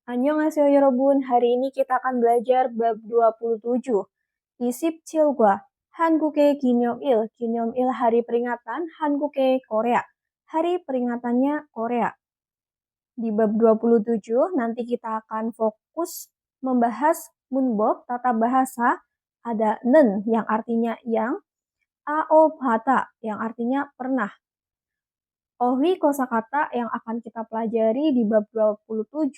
Annyeonghaseyo yorobun, hari ini kita akan belajar bab 27. Isip Chilgwa, Hanguk의 기념일, 기념일 hari peringatan, Hanguk의 Korea, hari peringatannya Korea. Di bab 27 nanti kita akan fokus membahas munbob, tata bahasa, ada nen yang artinya yang, ao bata yang artinya pernah. Ohwi kosakata yang akan kita pelajari di bab 27,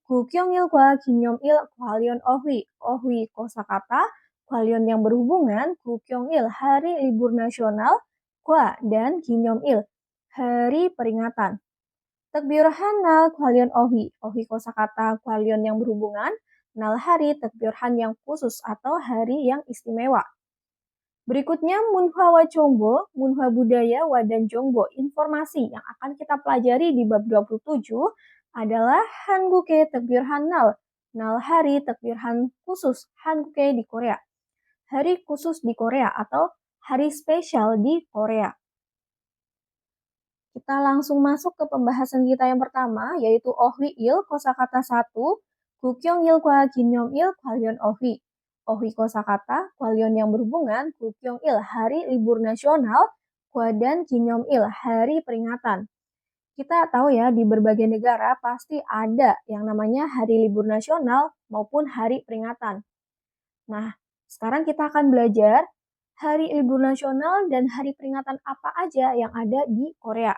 Gukyongil과 기념일 관련 어휘, 어휘 kosakata, 관련 yang berhubungan, Gukyongil hari libur nasional, kwa dan 기념일 hari peringatan. Tekbirhan nal 관련 어휘, 어휘 kosakata, 관련 yang berhubungan, nal hari tekbirhan yang khusus atau hari yang istimewa. Berikutnya munhwa wa jongbo, munhwa budaya wa dan jongbo, informasi yang akan kita pelajari di bab 27 adalah Hanguk의 tekbirhan nal, nal hari tekbirhan khusus Hanguk의 di Korea. Hari khusus di Korea atau hari spesial di Korea. Kita langsung masuk ke pembahasan kita yang pertama, yaitu ohwi-il, kosakata 1, Gukyongil과 기념일 관련 어휘. Ohwi kosakata, kwalyon yang berhubungan, Gukyongil hari libur nasional, kwa dan 기념일 hari peringatan. Kita tahu ya, di berbagai negara pasti ada yang namanya hari libur nasional maupun hari peringatan. Nah, sekarang kita akan belajar hari libur nasional dan hari peringatan apa aja yang ada di Korea.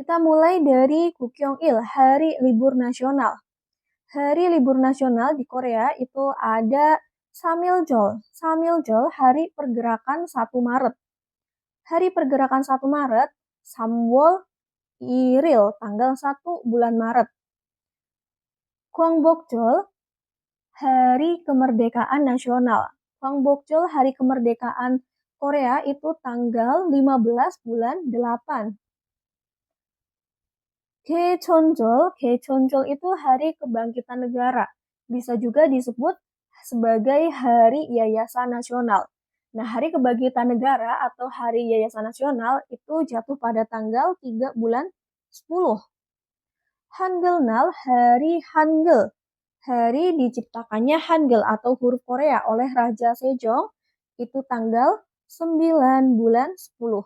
Kita mulai dari Gukyongil, hari libur nasional. Hari libur nasional di Korea itu ada Samiljeol. Samiljeol hari pergerakan 1 Maret. Hari pergerakan 1 Maret, Samwol Iril, tanggal 1 bulan Maret. Gwangbokjeol, hari kemerdekaan nasional. Gwangbokjeol, hari kemerdekaan Korea itu tanggal 15 bulan 8. Gaechonjeol, Gaechonjeol itu hari kebangkitan negara. Bisa juga disebut sebagai hari yayasan nasional. Nah, hari kebangkitan negara atau hari yayasan nasional itu jatuh pada tanggal 3 bulan 10. Hangulnal, hari Hangul. Hari diciptakannya Hangul atau huruf Korea oleh Raja Sejong itu tanggal 9 bulan 10.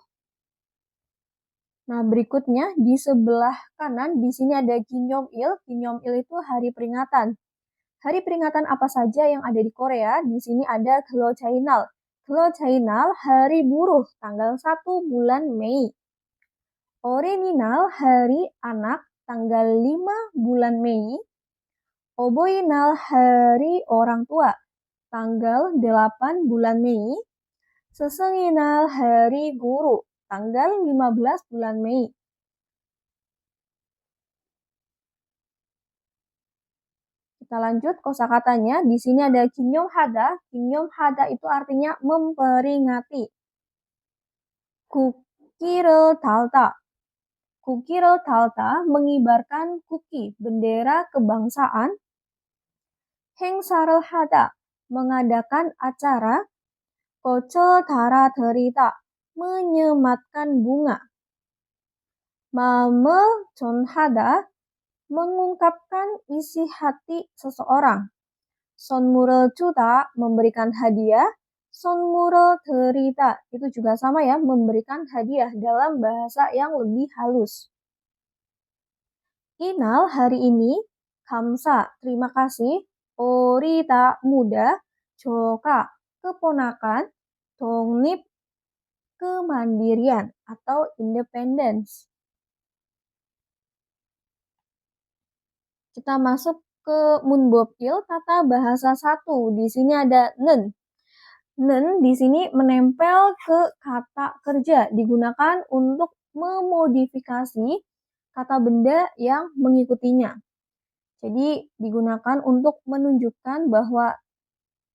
Nah, berikutnya di sebelah kanan di sini ada Ginyomil. Ginyomil itu hari peringatan. Hari peringatan apa saja yang ada di Korea? Di sini ada Gyeolchainal. Gyeolchainal hari buruh tanggal 1 bulan Mei. Oreninal hari anak tanggal 5 bulan Mei. Oboinal hari orang tua tanggal 8 bulan Mei. Sesenginal hari guru tanggal 15 bulan Mei. Kita lanjut kosakatanya. Di sini ada Ginyomhada. Ginyomhada itu artinya memperingati. Kukirel talta. Kukirel talta mengibarkan kuki, bendera kebangsaan. Hengsarel hada mengadakan acara. Kochel dara derita menyematkan bunga. Maamel jonhada mengungkapkan isi hati seseorang. Sonmurel juta memberikan hadiah. Sonmurel derita itu juga sama ya, memberikan hadiah dalam bahasa yang lebih halus. Inal hari ini, kamsa terima kasih, orita muda, joka keponakan, dongnip kemandirian atau independence. Kita masuk ke munbokil tata bahasa 1. Di sini ada nen. Nen di sini menempel ke kata kerja, digunakan untuk memodifikasi kata benda yang mengikutinya. Jadi digunakan untuk menunjukkan bahwa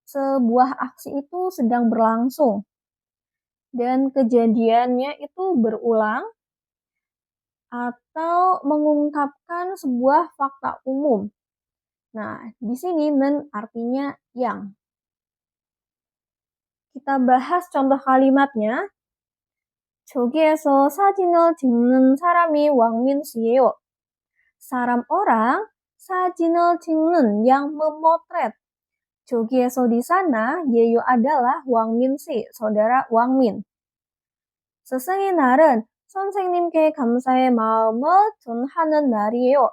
sebuah aksi itu sedang berlangsung. dan kejadiannya itu berulang atau mengungkapkan sebuah fakta umum. Nah, di sini nen artinya yang. Kita bahas contoh kalimatnya. 저기에서 사진을 찍는 사람이 왕민 씨예요. 사람 orang, 사진을 찍는 yang memotret. 저기에서 di sana, Yeyo adalah Wang Min si, saudara Wang Min. 스승의 날은 선생님께 감사의 마음을 전하는 날이에요.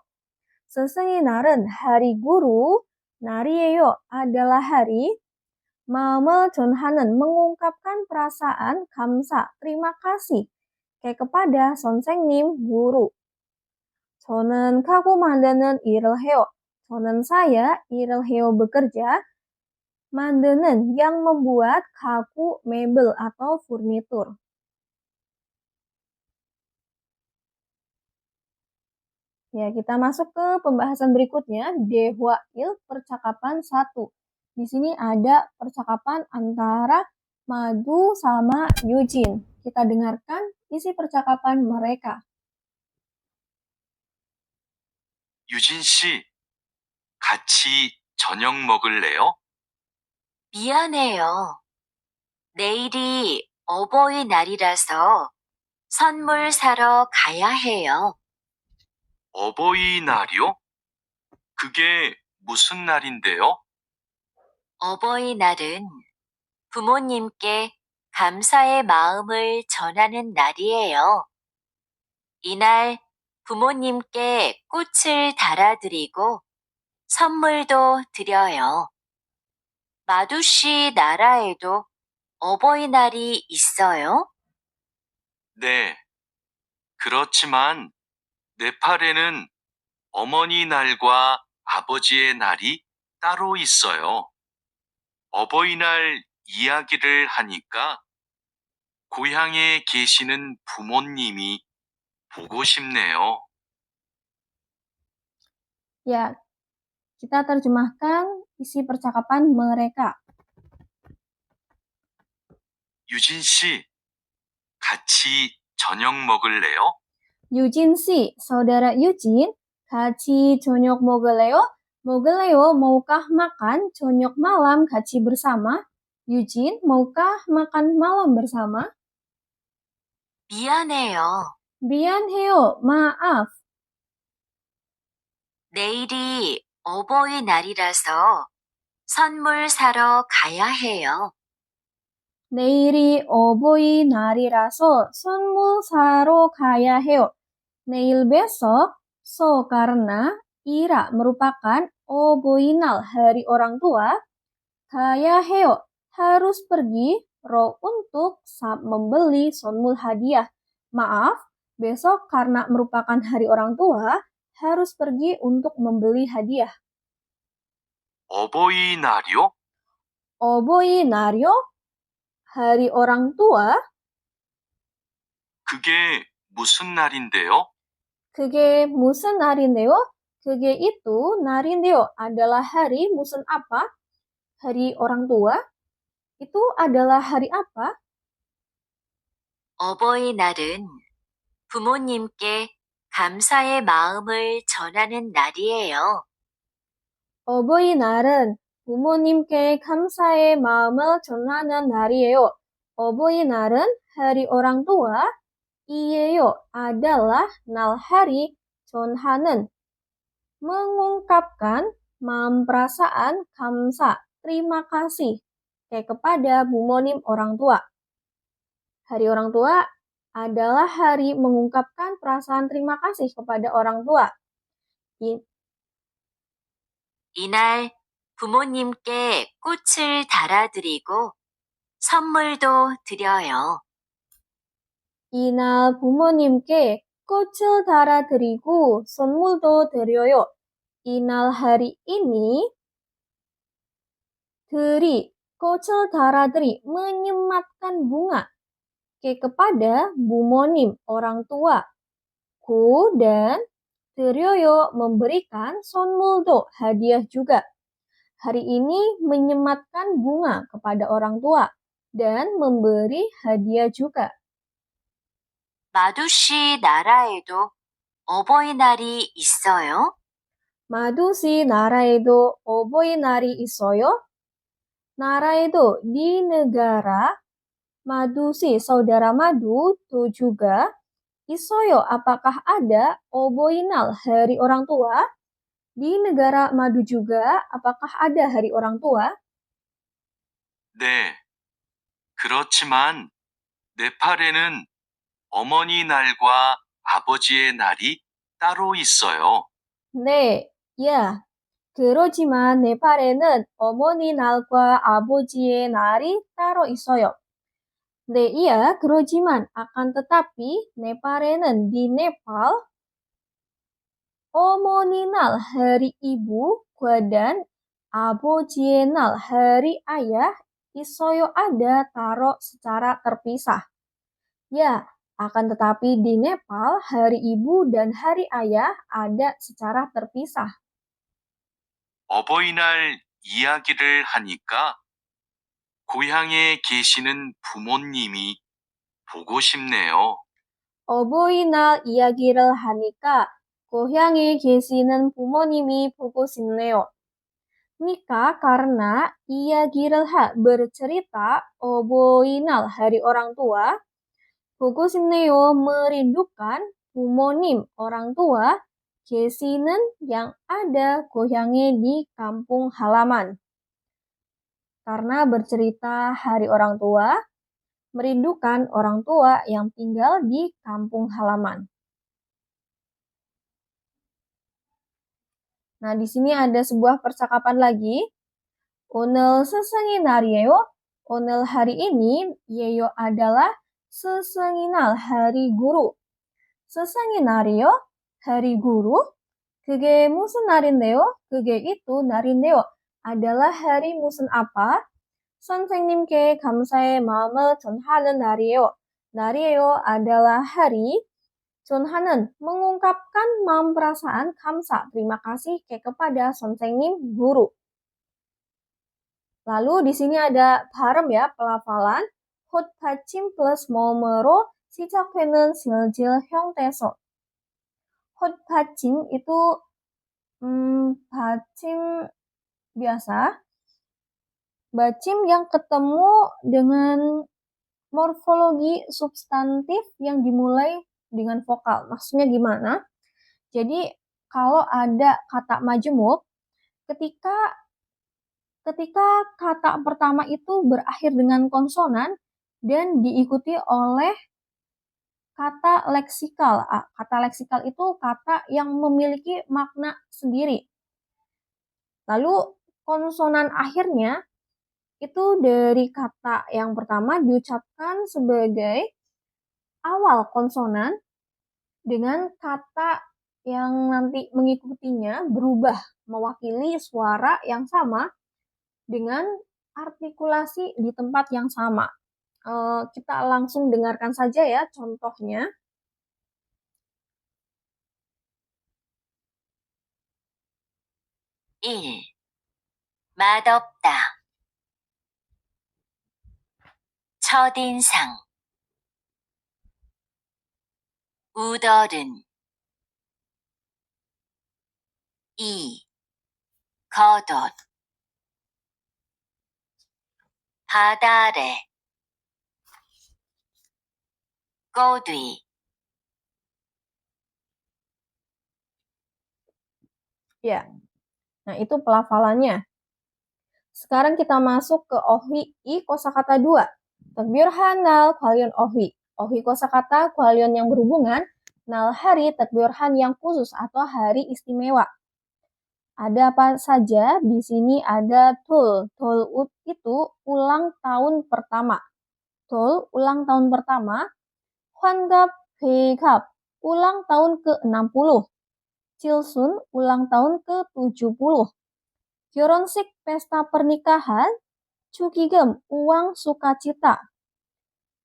스승의 날은 hari guru, 날이에요 adalah hari, 마음을 전하는 mengungkapkan perasaan 감사, terima kasih, kayak kepada 선생님, guru. 저는 가구 만드는 일을 해요. 저는 saya, 일을 해요 bekerja, 만드는 yang membuat kaku, mebel atau furnitur. Ya, kita masuk ke pembahasan berikutnya, Dehwail percakapan 1. Di sini ada percakapan antara Madu sama Eugene. Kita dengarkan isi percakapan mereka. 유진 씨, 같이 저녁 먹을래요? 미안해요. 내일이 어버이날이라서 선물 사러 가야 해요. 어버이날이요? 그게 무슨 날인데요? 어버이날은 부모님께 감사의 마음을 전하는 날이에요. 이날 부모님께 꽃을 달아드리고 선물도 드려요. 마두 씨 나라에도 어버이날이 있어요? 네. 그렇지만 네팔에는 어머니 날과 아버지의 날이 따로 있어요. 어버이날 이야기를 하니까 고향에 계시는 부모님이 보고 싶네요. Ya, kita terjemahkan isi percakapan mereka. 유진 씨, 같이 저녁 먹을래요? Eugene si, saudara Eugene, 같이 저녁 먹을래요? 먹을래요, maukah makan? 저녁 malam, 같이 bersama. Eugene, maukah makan malam bersama? 미안해요. 미안해요, maaf. 내일이 어버이날이라서 선물 사러 가야 해요. 내일이 어버이날이라서 선물 사러 가야 해요. Neil besok, so karena, ira merupakan 어버이날, hari orang tua, 가야 해요, harus pergi, ro untuk, sab membeli, 선물 hadiah. Maaf, besok karena merupakan hari orang tua, harus pergi untuk membeli hadiah. 어버이날이요? 어버이날요? Hari orang tua? 그게 무슨 날인데요? 그게 무슨 날인데요? 그게 itu, 날인데요, adalah hari, musim apa? Hari orang tua? Itu adalah hari apa? 어버이날은 부모님께 감사의 마음을 전하는 날이에요. 어버이날은 부모님께 감사의 마음을 전하는 날이에요. 어버이날은 hari orang tua, 이에요, adalah, nal hari, 전하는, mengungkapkan, maam perasaan, kamsa, terima kasih, kayak kepada bumonim orang tua. Hari orang tua adalah hari mengungkapkan perasaan terima kasih kepada orang tua. 이날 부모님께 꽃을 달아드리고 선물도 드려요. 이날 부모님께 꽃을 달아드리고 선물도 드려요. 이날 hari ini, deri, 꽃을 달아드리, menyematkan bunga, kepada bumonim, orang tua. Ku dan 드려요, memberikan, 선물도, hadiah juga. Hari ini menyematkan bunga kepada orang tua. dan memberi hadiah juga. 마두 씨 나라에도 어버이날이 있어요? 마두시 나라에도 어버이날이 있어요? 나라에도 di negara, madusi saudara madu itu juga, isoyo apakah ada, oboinal hari orang tua, di negara madu juga apakah ada hari orang tua? 네. 그렇지만 네팔에는 어머니 날과 아버지의 날이 따로 있어요. 네, ya. 그렇지만 네팔에는 어머니 날과 아버지의 날이 따로 있어요. 네, iya, 그렇지만 akan tetapi 네팔에는 di Nepal 어머니 날 hari ibu dan 아버지의 날 hari ayah isoyo ada taruh secara terpisah. Ya, akan tetapi di Nepal hari ibu dan hari ayah ada secara terpisah. 어버이날 이야기를 하니까 고향에 계시는 부모님이 보고 싶네요. 어버이날 이야기를 하니까 고향에 계시는 부모님이 보고 싶네요. Nikah karena iyagi를 bercerita 어버이날 hari orang tua, 보고 싶네요 merindukan, 부모님 orang tua, 계시는 yang ada goyangnya di kampung halaman. Karena bercerita hari orang tua, merindukan orang tua yang tinggal di kampung halaman. Nah, di sini ada sebuah percakapan lagi. 오늘 스승의 날이에요. 오늘 hari ini, 예요 adalah 스승의 날, hari guru. 스승의 날이요, hari guru. 그게 무슨 날인데요? 그게 itu 날인데요. adalah hari musim apa? 선생님께 감사의 마음을 전하는 날이에요. 날이에요 adalah hari. 전하는 mengungkapkan maam perasaan kamsa, terima kasih kepada 선생님 guru. Lalu di sini ada 발음 ya, pelafalan. 헛 받침 plus 뭐뭐로 시작되는 실질 형태소. 헛 받침 itu 받침 biasa. Badhim yang ketemu dengan morfologi substantif yang dimulai dengan vokal. Maksudnya gimana? Jadi kalau ada kata majemuk, ketika kata pertama itu berakhir dengan konsonan dan diikuti oleh kata leksikal. Kata leksikal itu kata yang memiliki makna sendiri. Lalu konsonan akhirnya itu dari kata yang pertama diucapkan sebagai awal konsonan dengan kata yang nanti mengikutinya berubah mewakili suara yang sama dengan artikulasi di tempat yang sama. Kita langsung dengarkan saja ya contohnya. 맛없다. 첫인상. 우덜은. 2. 겉옷. 바다래. 꼬뒤. Ya, nah itu pelafalannya. Sekarang kita masuk ke ohwi i kosakata 2. Takbir hanal kwalion ohwi. Ohwi kosakata kwalion yang berhubungan. Nal hari takbir han yang khusus atau hari istimewa. Ada apa saja? Di sini ada tul. Tul itu ulang tahun pertama. Tul ulang tahun pertama. Hwangap Hekap ulang tahun ke-60. Chilsun ulang tahun ke-70. Gyoronsik pesta pernikahan. Chukigem uang sukacita.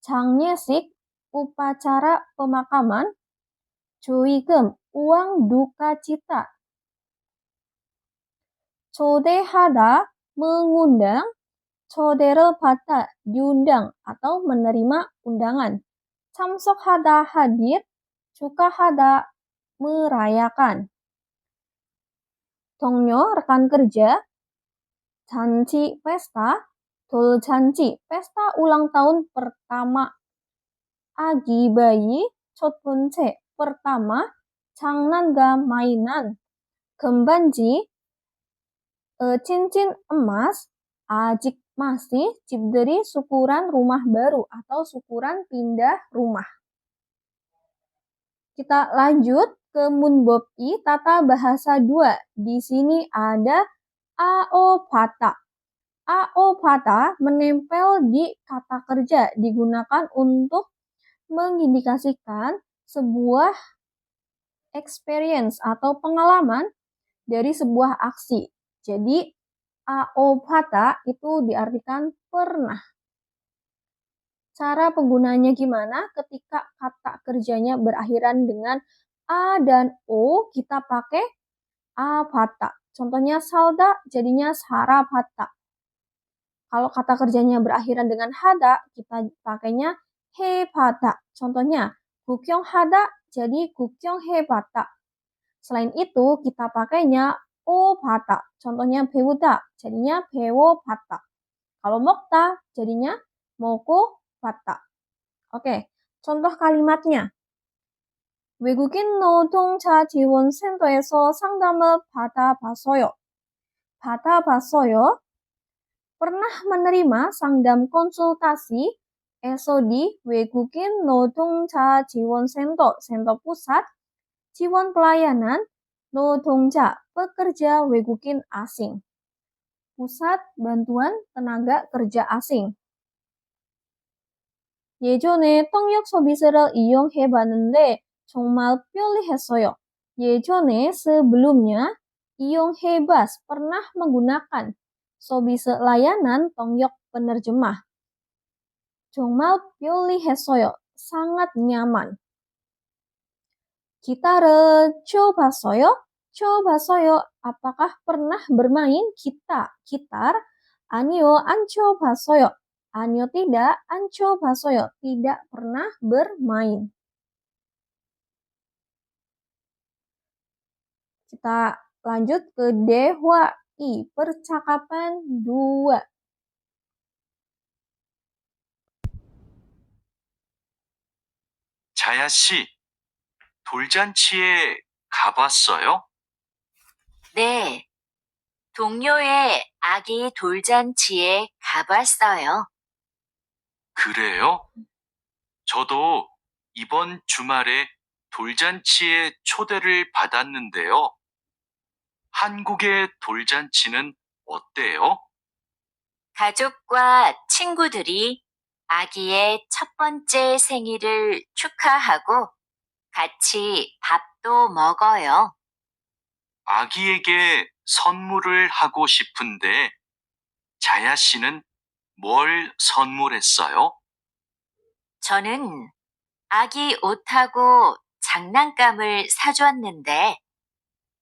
Changnyeosik upacara pemakaman. Joigem uang duka cita. Chodehada mengundang. 초대를 받다, diundang atau menerima undangan. 참석하다, hadir. 축하하다, merayakan. 동료, rekan kerja. 잔치, pesta. 돌잔치, pesta ulang tahun pertama. 아기, bayi. 첫 번째, pertama. 장난감, mainan. 금반지, cincin emas. A직, masih. Cibderi, syukuran rumah baru atau syukuran pindah rumah. Kita lanjut ke munbob i, tata bahasa 2. Di sini ada aopata. Aopata menempel di kata kerja, digunakan untuk mengindikasikan sebuah experience atau pengalaman dari sebuah aksi. Jadi, aopata itu diartikan pernah. Cara penggunaannya gimana? Ketika kata kerjanya berakhiran dengan a dan o, kita pakai apata. Contohnya salda jadinya sarapata. Kalau kata kerjanya berakhiran dengan hada, kita pakainya hepata. Contohnya gukyong hada jadi gukyong hepata. Selain itu, kita pakainya opata. Contohnya 배우다 jadinya 배워봤다. Kalau 먹다 jadinya 먹어봤다. Oke, contoh kalimatnya. 외국인 노동자 지원센터에서 상담을 받아봤어요. 받아봤어요. Pernah menerima 상담 konsultasi SOD 외국인 노동자 지원센터, 센터 pusat, 지원 pelayanan, 노동자, pekerja 외국인 asing. Pusat bantuan tenaga kerja asing. 예전에 통역 서비스를 이용해봤는데 정말 편리했어요. 예전에 sebelumnya, 이용해봤, pernah menggunakan. 서비스 layanan 통역 penerjemah. 정말 편리했어요. sangat nyaman. 기타를 쳐봤어요? 쳐봤어요. Apakah pernah bermain gitar? 아니요, 안 쳐봤어요. 아니요, tidak. 안 쳐봤어요. Tidak pernah bermain. Kita lanjut ke 대화 I, percakapan 2. 자야 씨, 돌잔치에 가봤어요? 네. 동료의 아기 돌잔치에 가봤어요. 그래요? 저도 이번 주말에 돌잔치에 초대를 받았는데요. 한국의 돌잔치는 어때요? 가족과 친구들이 아기의 첫 번째 생일을 축하하고 같이 밥도 먹어요. 아기에게 선물을 하고 싶은데 자야 씨는 뭘 선물했어요? 저는 아기 옷하고 장난감을 사줬는데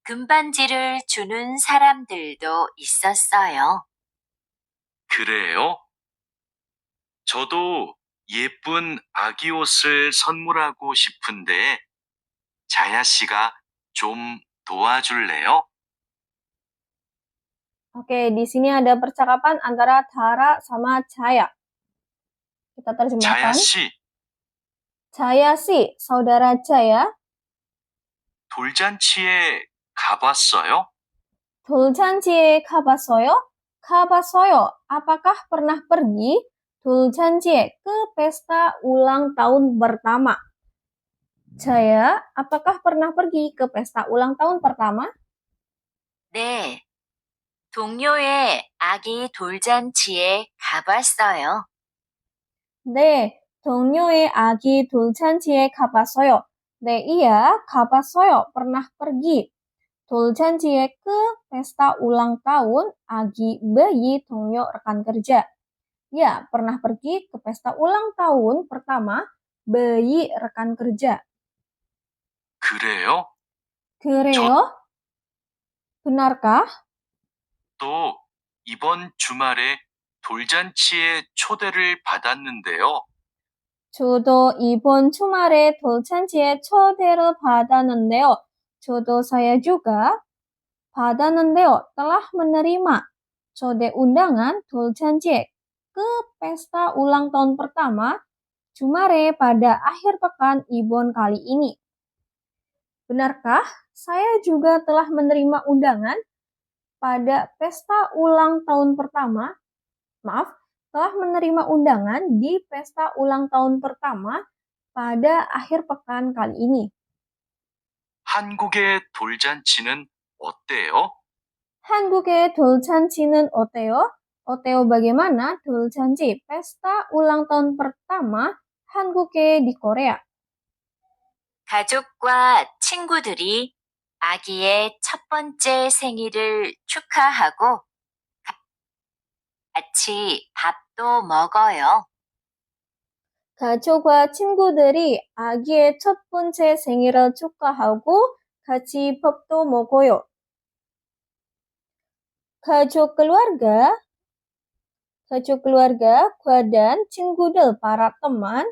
금반지를 주는 사람들도 있었어요. 그래요? 저도 예쁜 아기 옷을 선물하고 싶은데 자야 씨가 좀 도와줄래요? Oke, di sini ada percakapan antara Tara sama Chaya. Kita 자야 terjemahkan. 씨, Chaya si, saudara Chaya. 돌잔치에 가봤어요? 돌잔치에 가봤어요? 가봤어요. Apakah pernah pergi? 돌잔치에, ke pesta ulang tahun pertama. Chaya, apakah pernah pergi ke pesta ulang tahun pertama? 네. 동료의 아기 돌잔치에 가봤어요. 네, 동료의 아기 돌잔치에 가봤어요. 네, iya, 가봤어요. Pernah pergi. 돌잔치에 ke pesta ulang tahun agi bayi 동료 rekan kerja. Ya, pernah pergi ke pesta ulang tahun pertama bayi rekan kerja. 그래요? 그래요? Benarkah? 또 이번 주말에 돌잔치에 초대를 받았는데요. 저도 이번 주말에 돌잔치에 초대를 받았는데요. 저도 saya juga 받았는데요. telah menerima 초대 undangan 돌잔치 ke pesta ulang tahun pertama Jumare pada akhir pekan Ibon kali ini. Benarkah saya juga telah menerima undangan pada pesta ulang tahun pertama? Maaf, telah menerima undangan di pesta ulang tahun pertama pada akhir pekan kali ini. 한국의 돌잔치는 어때요? 한국의 돌잔치는 어때요? 어때요 bagaimana 돌잔치 pesta ulang tahun pertama 한국에 di Korea. 가족과 친구들이 아기의 첫 번째 생일을 축하하고 같이 밥도 먹어요. 가족과 친구들이 아기의 첫 번째 생일을 축하하고 같이 밥도 먹어요. 가족 keluarga, gua dan 친구들, para teman,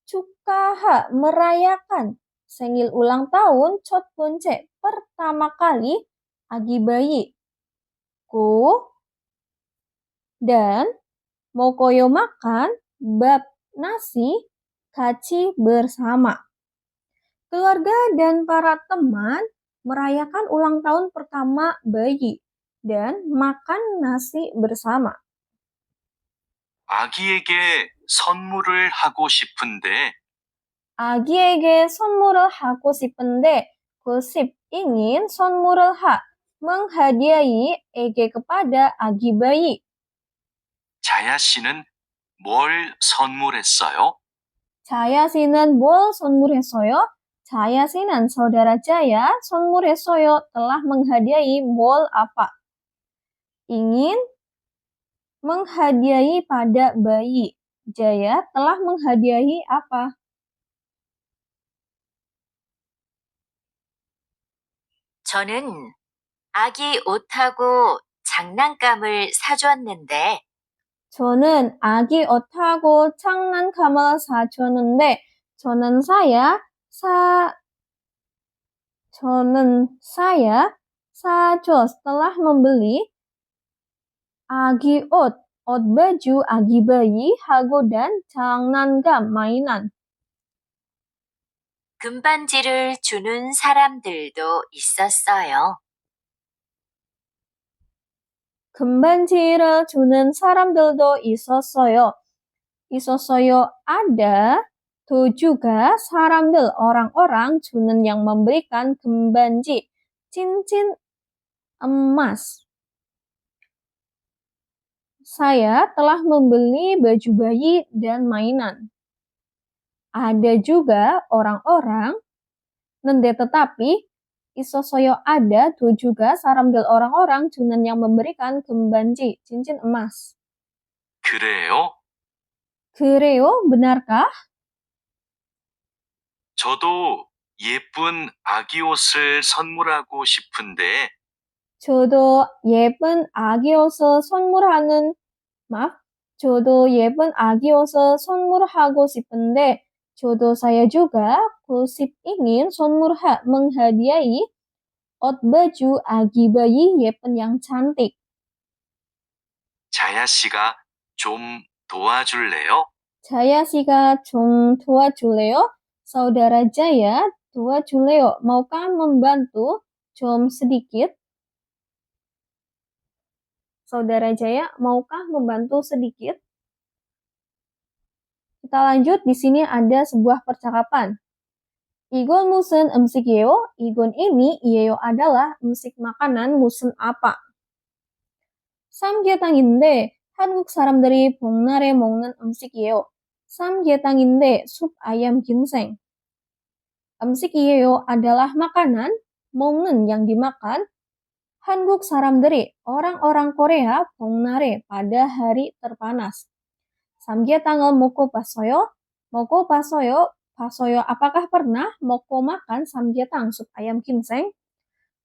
축하하, merayakan 생일 ulang tahun 첫 번째, pertama kali, agi bayi. Ku dan mokoyo makan, bab nasi, kaci bersama. Keluarga dan para teman merayakan ulang tahun pertama bayi dan makan nasi bersama. 아기에게 선물을 하고 싶은데 아기에게 선물을 하고 싶은데 gosip ingin 선물을 menghadiahi ege kepada agi bayi. 자야 씨는 뭘 선물했어요? 자야 씨는 뭘 선물했어요? 자야 씨는 saudara Jaya 선물했어요 telah menghadiahi 뭘 apa? Ingin menghadiahi pada bayi. Jaya telah menghadiahi apa? 저는 아기 옷하고 장난감을 사줬는데 저는 아기 옷하고 장난감을 사줬는데 저는 sajo setelah membeli agi 옷 baju agi bayi hago dan 장난감 mainan. 금반지를 주는 사람들도 있었어요. 금반지를 주는 사람들도 있었어요. Ada tuh juga saramdel orang-orang junen yang memberikan gembanji, cincin emas. Saya telah membeli baju bayi dan mainan. Ada juga orang-orang, nende tetapi, isosoyo ada tuh juga saramdel orang-orang junen yang memberikan gembanji, cincin emas. 그래요? Keureyo, benarkah? 저도 예쁜 아기 옷을 선물하고 싶은데 저도 예쁜 아기 옷을 선물하고 싶은데 저도 saya juga gosip ingin menghadiahi out baju agi bayi 예쁜 yang cantik. 자야 씨가 좀 도와줄래요? Jaya 씨가 좀 도와줄래요? Saudara Jaya, 도와줄래요? Maukah membantu? 좀 sedikit. Saudara Jaya, maukah membantu sedikit? Kita lanjut, di sini ada sebuah percakapan. Igon musen emsik yeo, igon ini yeo adalah emsik makanan musen apa? 삼계탕인데 한국 사람들이 복날에 먹는 음식이에요. 삼계탕인데 sup ayam ginseng. 음식이에요 adalah makanan, 먹는 yang dimakan. 한국 사람들이 orang-orang Korea 복날에 pada hari terpanas. 삼계탕을 먹어봤어요? 봤어요. Apakah pernah 먹고 makan 삼계탕 sup ayam ginseng?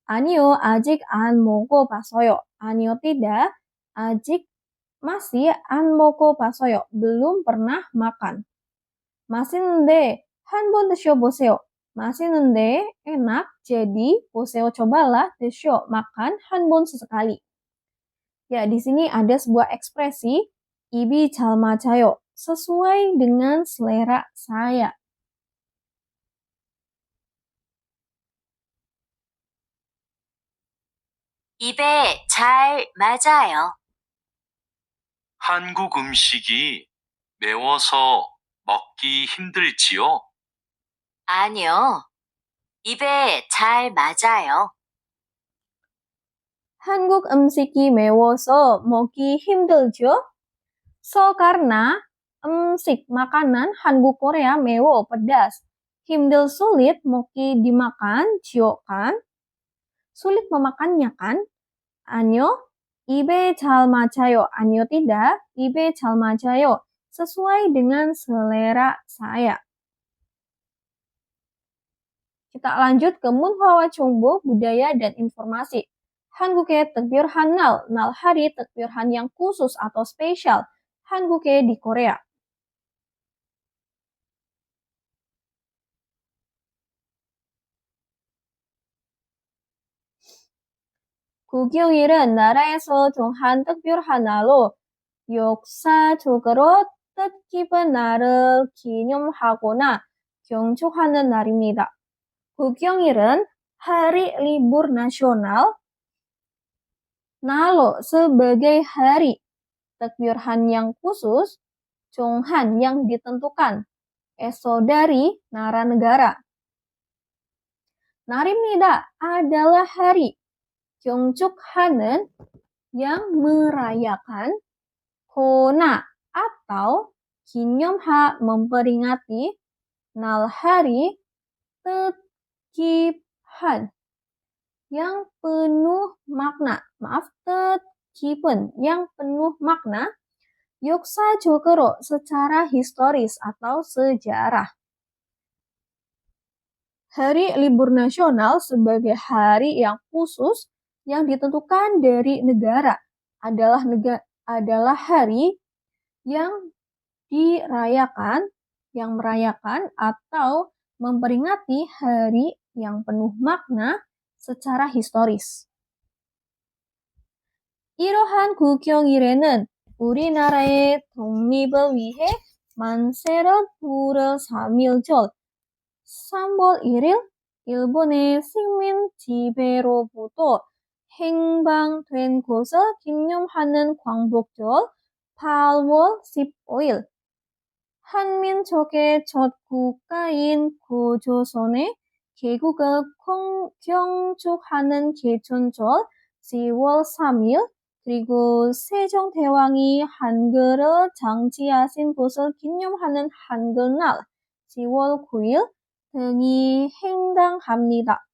아니요, 아직 안 먹어봤어요. 아니요, tidak. 아직 masih an 먹어 봤어요. belum pernah makan. 맛있는데 한번 드셔보세요. 맛있는데 enak, jadi 보세요 cobalah, 드셔 makan, 한번 sesekali. Ya, di sini ada sebuah ekspresi 입이 잘 맞아요, sesuai dengan selera saya. 입에 잘 맞아요. 한국 음식이 매워서 먹기 힘들지요? 아니요. 입에 잘 맞아요. 한국 음식이 매워서 먹기 힘들죠? karena 음식 makanan 한국 Korea 매워 pedas. 힘들 sulit, 먹기 dimakan, cio kan? Sulit memakannya kan? 아니요, 입에 잘 맞아요. 아니요 tidak, 입에 잘 맞아요. Sesuai dengan selera saya. Kita lanjut ke 문화와 정보, budaya dan informasi. 한국의 특별한 날 hari, 특별한 yang khusus atau spesial. 한국에 di Korea. 국영일은 나라에서 정한 특별한 날로 역사적으로 뜻깊은 날을 기념하거나 경축하는 날입니다. 국영일은 hari libur nasional, nalo sebagai hari, takbiran yang khusus, Chonghan yang ditentukan, eso dari nara negara. Narimnida adalah hari, Gyeongchukhanen yang merayakan, Kona atau Kinyomha memperingati, nal hari Tetkipan yang penuh makna. Maaf, Tetkipen yang penuh makna. Yoksajogoro secara historis atau sejarah. Hari libur nasional sebagai hari yang khusus yang ditentukan dari negara adalah hari yang dirayakan, yang merayakan atau memperingati hari yang penuh makna secara historis. 이러한 국경일에는 우리나라의 독립을 위해 만세를 부를 3.1절 3월 1일 일본의 식민 지배로부터 해방된 것을 기념하는 광복절 8월 15일 한민족의 첫 국가인 고조선의 개국을 경축하는 개천절 10월 3일 그리고 세종대왕이 한글을 장치하신 것을 기념하는 한글날 10월 9일 등이 행당합니다.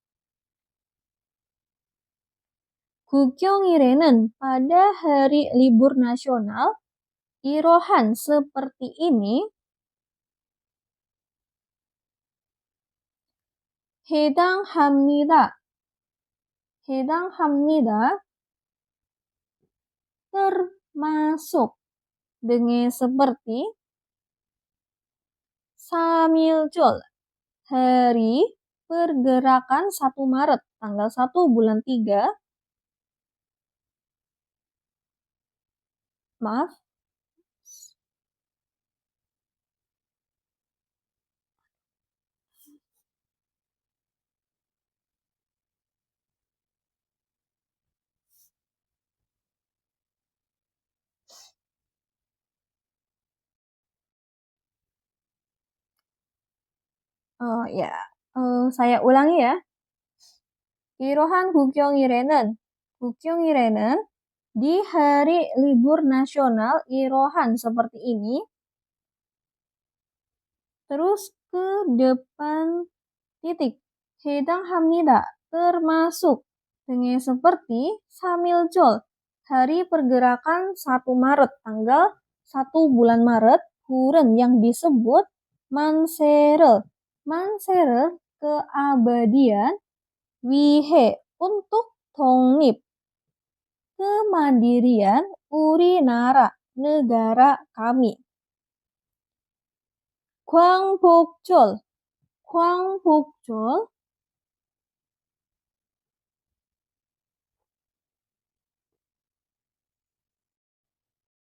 국경일에는 pada hari libur nasional irohan seperti ini 해당합니다. termasuk dengan seperti 3.1절 hari pergerakan 1 Maret tanggal 1 bulan 3. Maaf. Saya ulangi ya. 이러한 국경일에는 di hari libur nasional irohan seperti ini. Terus ke depan titik. 해당합니다. termasuk dengan seperti 3.1절 hari pergerakan 1 Maret tanggal 1 bulan Maret bulan yang disebut 만세를 keabadian 위해 untuk 독립 kemandirian 우리나라 negara kami. 광복절, 광복절,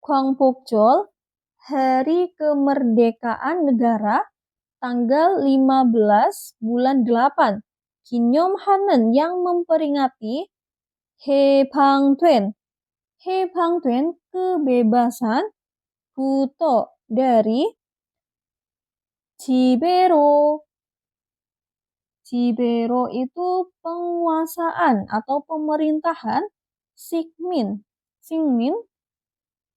광복절, hari kemerdekaan negara, tanggal 15 bulan 8. 기념하는 yang memperingati 해방된, 해방된 kebebasan, buto dari, 지배로, 지배로 itu penguasaan atau pemerintahan, 식민, 식민,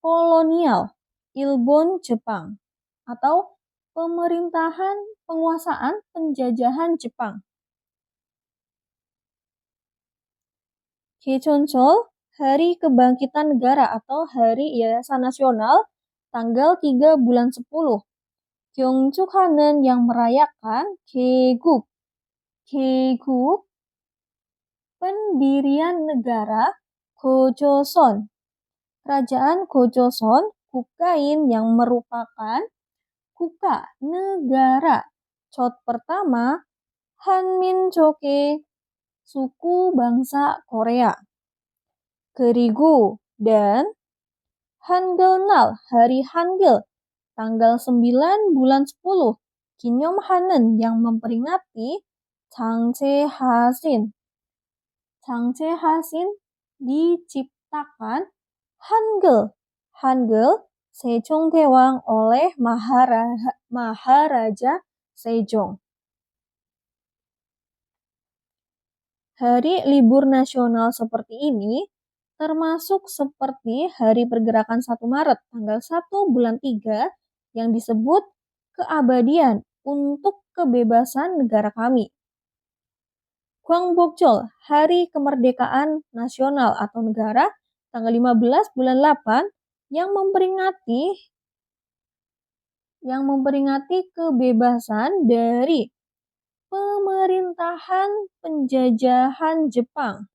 kolonial, Ilbon Jepang, atau pemerintahan penguasaan penjajahan Jepang. Kichonchol, Hari Kebangkitan Negara atau Hari Yayasan Nasional, tanggal 3 bulan 10. Gyeongchukhanen yang merayakan Geguk, Geguk, pendirian negara Gojoseon, Kerajaan Gojoseon, Kukain yang merupakan Kuka negara. Chot pertama, 한민족의 suku bangsa Korea. 그리고 dan 한글날 hari Hangul tanggal 9 bulan 10. 기념하는 yang memperingati 장제하신. 장제하신 diciptakan Hangul. Hangul Sejongdaewang oleh Maharaja Sejong. Hari libur nasional seperti ini termasuk seperti Hari Pergerakan 1 Maret tanggal 1 bulan 3 yang disebut keabadian untuk kebebasan negara kami. 광복절, Hari Kemerdekaan Nasional atau Negara, tanggal 15 bulan 8 yang memperingati kebebasan dari pemerintahan penjajahan Jepang.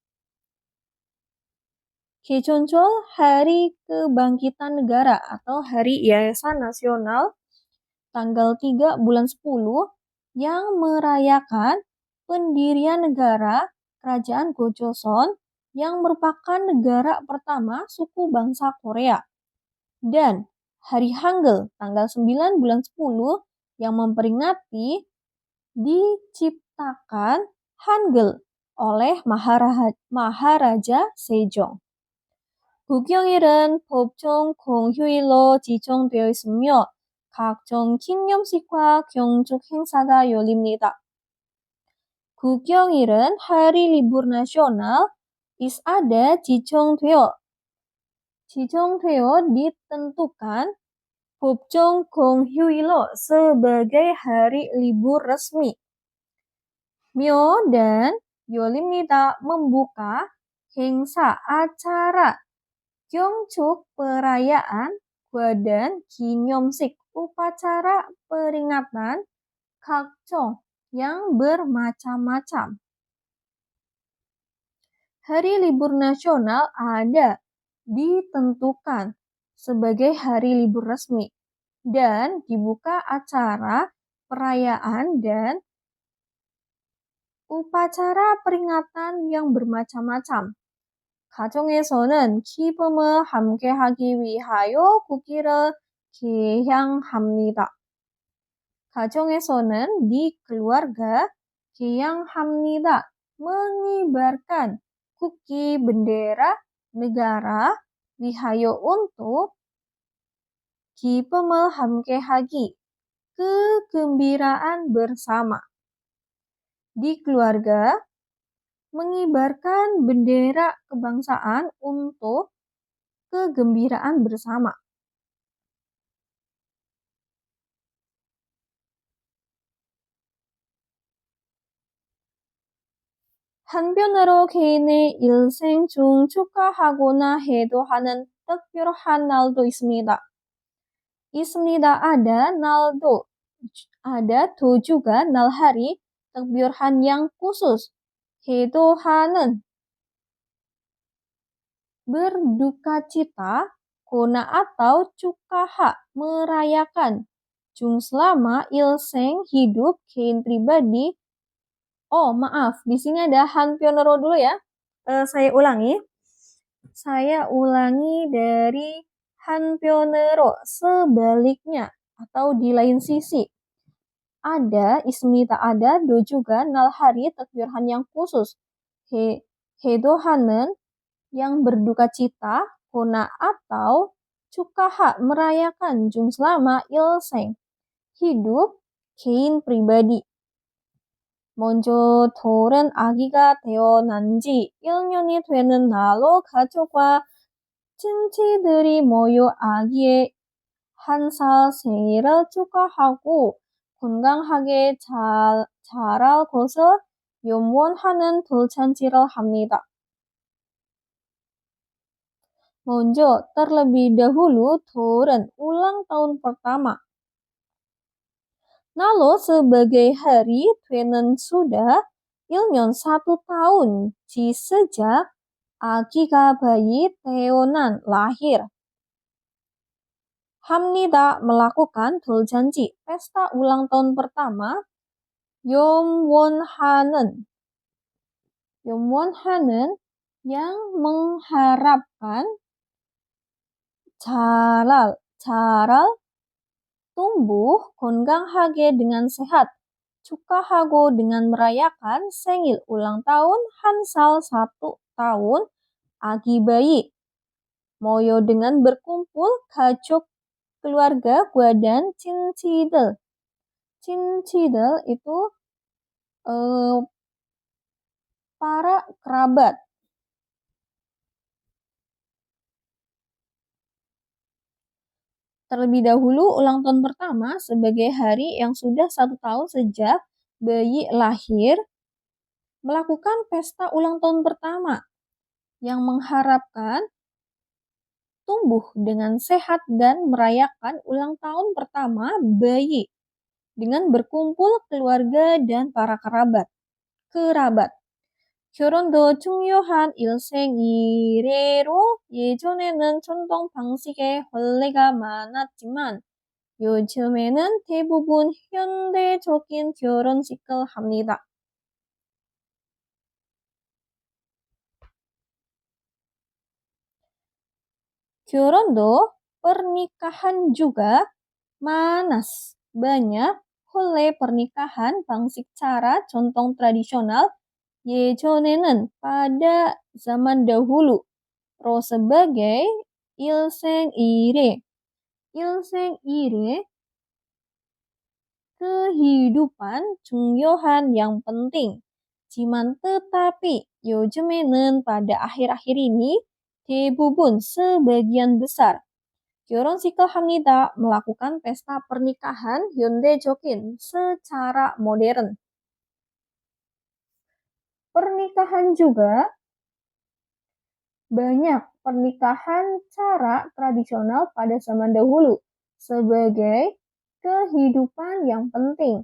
Kichonchol, Hari Kebangkitan Negara atau Hari Yayasan Nasional, tanggal 3 bulan 10 yang merayakan pendirian negara Kerajaan Gojoseon yang merupakan negara pertama suku bangsa Korea. Dan Hari Hangul tanggal 9 bulan 10 yang memperingati diciptakan Hangul oleh Maharaja Sejong. 국영일은 법정 공휴일로 지정되어 있으며 각종 기념식과 경축 행사가 열립니다. 국영일은 hari libur nasional ada 지정되어 ditentukan 법정 공휴일로 sebagai hari libur resmi. 며 dan 열립니다 membuka 행사 acara 경축 perayaan dan 기념식 upacara peringatan 각종 yang bermacam-macam. Hari libur nasional ada ditentukan sebagai hari libur resmi dan dibuka acara perayaan dan upacara peringatan yang bermacam-macam. 가정에서는 기쁨을 함께하기 위하여 국기를 개양합니다. 가정에서는 di keluarga 개양합니다. mengibarkan kuki bendera negara 위하여 untuk 기쁨을 함께하기 kegembiraan bersama. Di keluarga mengibarkan bendera kebangsaan untuk kegembiraan bersama. 한편으로 개인의 일생 중 축하하거나 해도하는 특별한 날도 있습니다. ada juga nal hari takbiran yang khusus. 해도하는 berduka cita, Kona atau cukaha, merayakan. Jung selama ilseng hidup kein pribadi. Oh, maaf, di sini ada Han Pionero dulu ya. Saya ulangi. Saya ulangi dari Han Pionero. Sebaliknya atau di lain sisi. Ada, ismita ada, do juga, nalhari, takbirhan yang khusus. Hedohanen, yang berduka cita, kona atau cukaha, merayakan, jung selama, ilseng, hidup, kein pribadi. 먼저 돌은 아기가 태어난 지 1년이 되는 날로 가족과 친지들이 모여 아기의 1살 생일을 축하하고 건강하게 자랄 것을 염원하는 돌잔치를 합니다. 먼저 terlebih dahulu 돌은 ulang tahun pertama. Lalu sebagai hari tweenen sudah 1년 1 tahun ji sejak 아기가 bayi 태어난 lahir. 합니다 melakukan 돌잔치 pesta ulang tahun pertama. 염원하는 yang mengharapkan. 자랄 tumbuh, 건강하게 dengan sehat, 축하하고 dengan merayakan, 생일 ulang tahun, 1살 1 tahun, 아기 bayi, moyo dengan berkumpul, 가족 keluarga, gua dan 친지들. 친지들 itu para kerabat. Terlebih dahulu, ulang tahun pertama sebagai hari yang sudah 1 tahun sejak bayi lahir, melakukan pesta ulang tahun pertama yang mengharapkan tumbuh dengan sehat dan merayakan ulang tahun pertama bayi dengan berkumpul keluarga dan para kerabat. 결혼도 중요한 일생 이래로 예전에는 전통 방식의 혼례가 많았지만 요즘에는 대부분 현대적인 결혼식을 합니다. 결혼도 pernikahan juga manas banyak 혼례 pernikahan 방식 cara contoh tradisional 예전에는 pada zaman dahulu. Ro sebagai ilseng ire. Ilseng ire kehidupan 중요한 yang penting. Jiman tetapi 요즘에는 pada akhir-akhir ini 대부분 sebagian besar 결혼식을 합니다. melakukan pesta pernikahan 현대적인 secara modern. Pernikahan juga banyak pernikahan cara tradisional pada zaman dahulu sebagai kehidupan yang penting.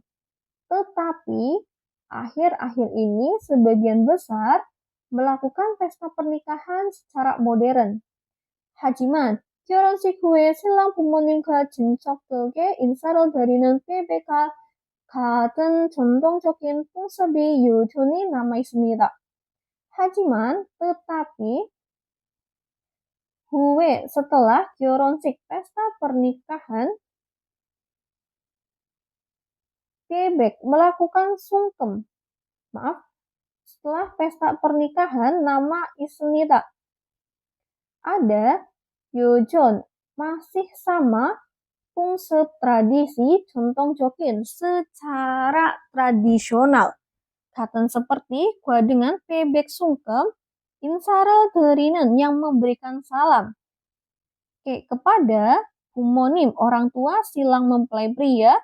Tetapi akhir-akhir ini sebagian besar melakukan pesta pernikahan secara modern. 하지만 결혼식 후에 신랑 부모님과 친척들에게 인사를 드리는 꾀배가 같은 전통적인 풍습이 여전히 남아있습니다. 하지만, tetapi, 후에 setelah 결혼식 pesta pernikahan, 꾀백 melakukan sungkem. Setelah pesta pernikahan nama 있습니다. Ada, 요전, masih sama, 풍습 tradisi contoh적인 secara tradisional. Katan seperti gua dengan pebek sungkem, insaral derinan yang memberikan salam. Kepada bumonim orang tua silang mempelai pria,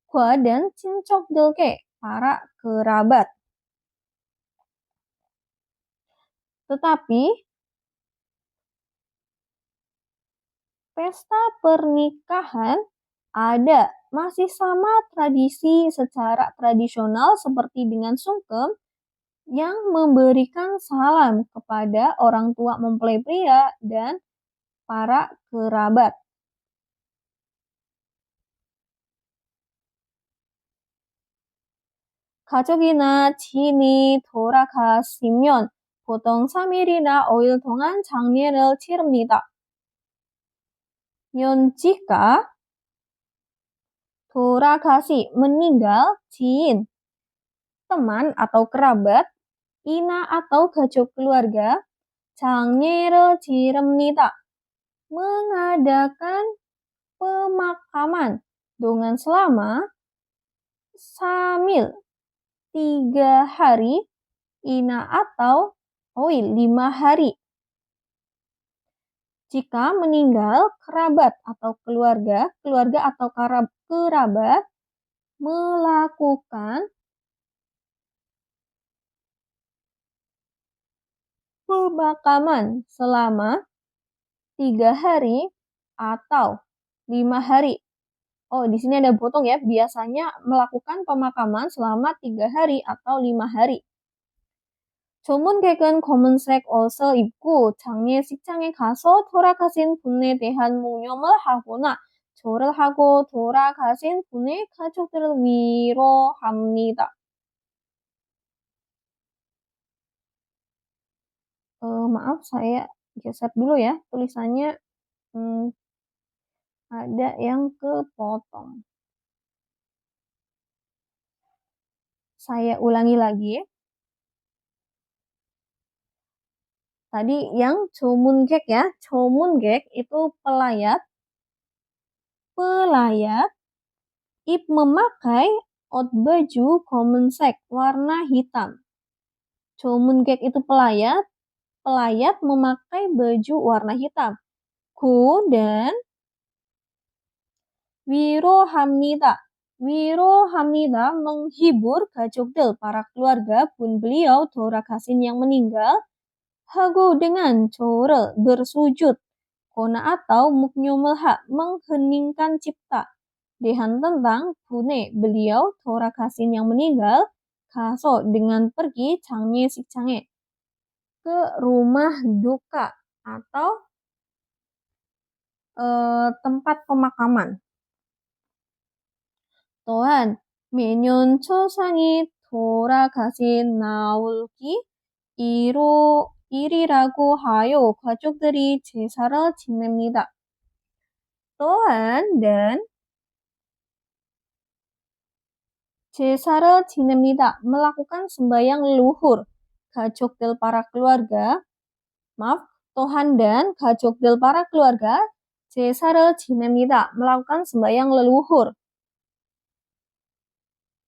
gua dan cincok delke para kerabat. Tetapi pesta pernikahan ada masih sama tradisi secara tradisional seperti dengan sungkem yang memberikan salam kepada orang tua mempelai pria dan para kerabat. 가족이나 지인이 돌아가시면 보통 3일이나 5일 동안 장례를 치릅니다. jika 돌아가시 meninggal, 지인, teman atau kerabat, ina atau gajuk keluarga, 장례를 치릅니다. Mengadakan pemakaman dengan selama 3 hari, ina atau oil 5 hari. Jika meninggal kerabat atau keluarga atau kerabat melakukan pemakaman selama 3 hari atau 5 hari. Oh, di sini ada potong ya. Biasanya melakukan pemakaman selama 3 hari atau 5 hari. 전문객은 검은색 옷을 입고 장례식장에 가서 돌아가신 분에 대한 묵념을 하거나 절을 하고 돌아가신 분의 가족들을 위로합니다. Maaf, saya geser dulu ya tulisannya. Ada yang kepotong. Saya ulangi lagi. Tadi yang 조문객 ya, 조문객 itu pelayat. Memakai baju 검은색 warna hitam. 조문객 itu pelayat memakai baju warna hitam. dan 위로합니다. menghibur 가족들, para keluarga pun beliau 돌아가신 yang meninggal. hago dengan jorel bersujud, kona atau muknyumulha mengheningkan cipta. Dehan tentang pune beliau 돌아가신 yang meninggal, kaso dengan pergi 장례식장에 ke rumah duka atau tempat pemakaman. 또한 매년 초상이 돌아가신 나올기 일이라고 하여 가족들이 제사를 지냅니다. 또한 dan 제사를 지냅니다. melakukan sembahyang leluhur. 가족들 para keluarga, Tuhan dan 가족들 para keluarga, 제사를 지냅니다. melakukan sembahyang leluhur.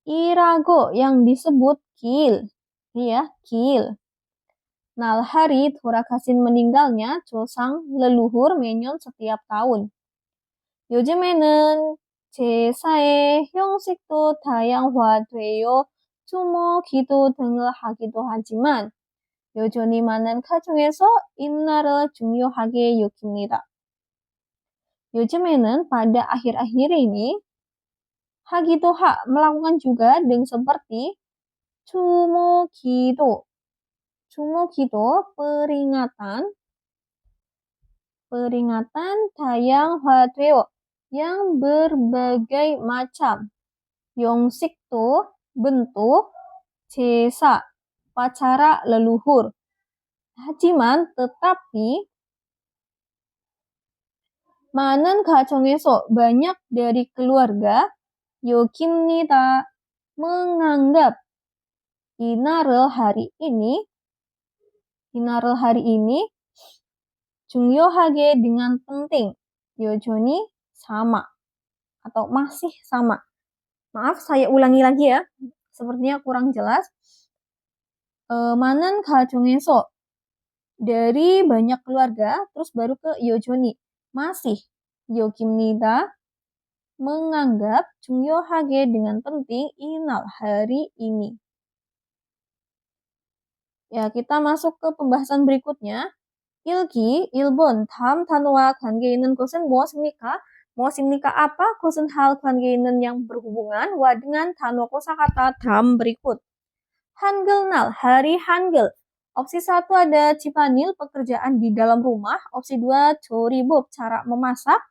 Irago yang disebut gil. Ya, gil. Nal hari 돌아가신 meninggalnya 조상 leluhur 매년 setiap tahun. 요즘에는 제사의 형식도 다양화되어 추모, 기도 등을 하기도 하지만 여전히 많은 가정에서 이날을 중요하게 여깁니다. 요즘에는 pada akhir-akhir ini hagido melakukan juga dengan seperti 추모, 기도 peringatan 다양화되어 yang berbagai macam. 용식도 bentuk, 제사 upacara leluhur. 하지만 tetapi 많은 가정에서 banyak dari keluarga 여깁니다. menganggap 이날을 hari ini 중요하게 dengan penting. 여전히 sama atau masih sama. Maaf, saya ulangi lagi ya. Sepertinya kurang jelas. 많은 가정에서 dari banyak keluarga, terus baru ke 여전히 masih. 여깁니다. menganggap 중요하게 dengan penting 이날 hari ini. Ya, kita masuk ke pembahasan berikutnya. 일기, 1번, 다음 단어와 관계 있는 것은 무엇입니까? 무엇입니까? apa? 것은 hal 관계 있는 yang berhubungan dengan 단어 kosakata dalam berikut. 한글날, hari Hangul. Opsi 1 ada Cipanil, pekerjaan di dalam rumah. Opsi 2 Choribob, cara memasak.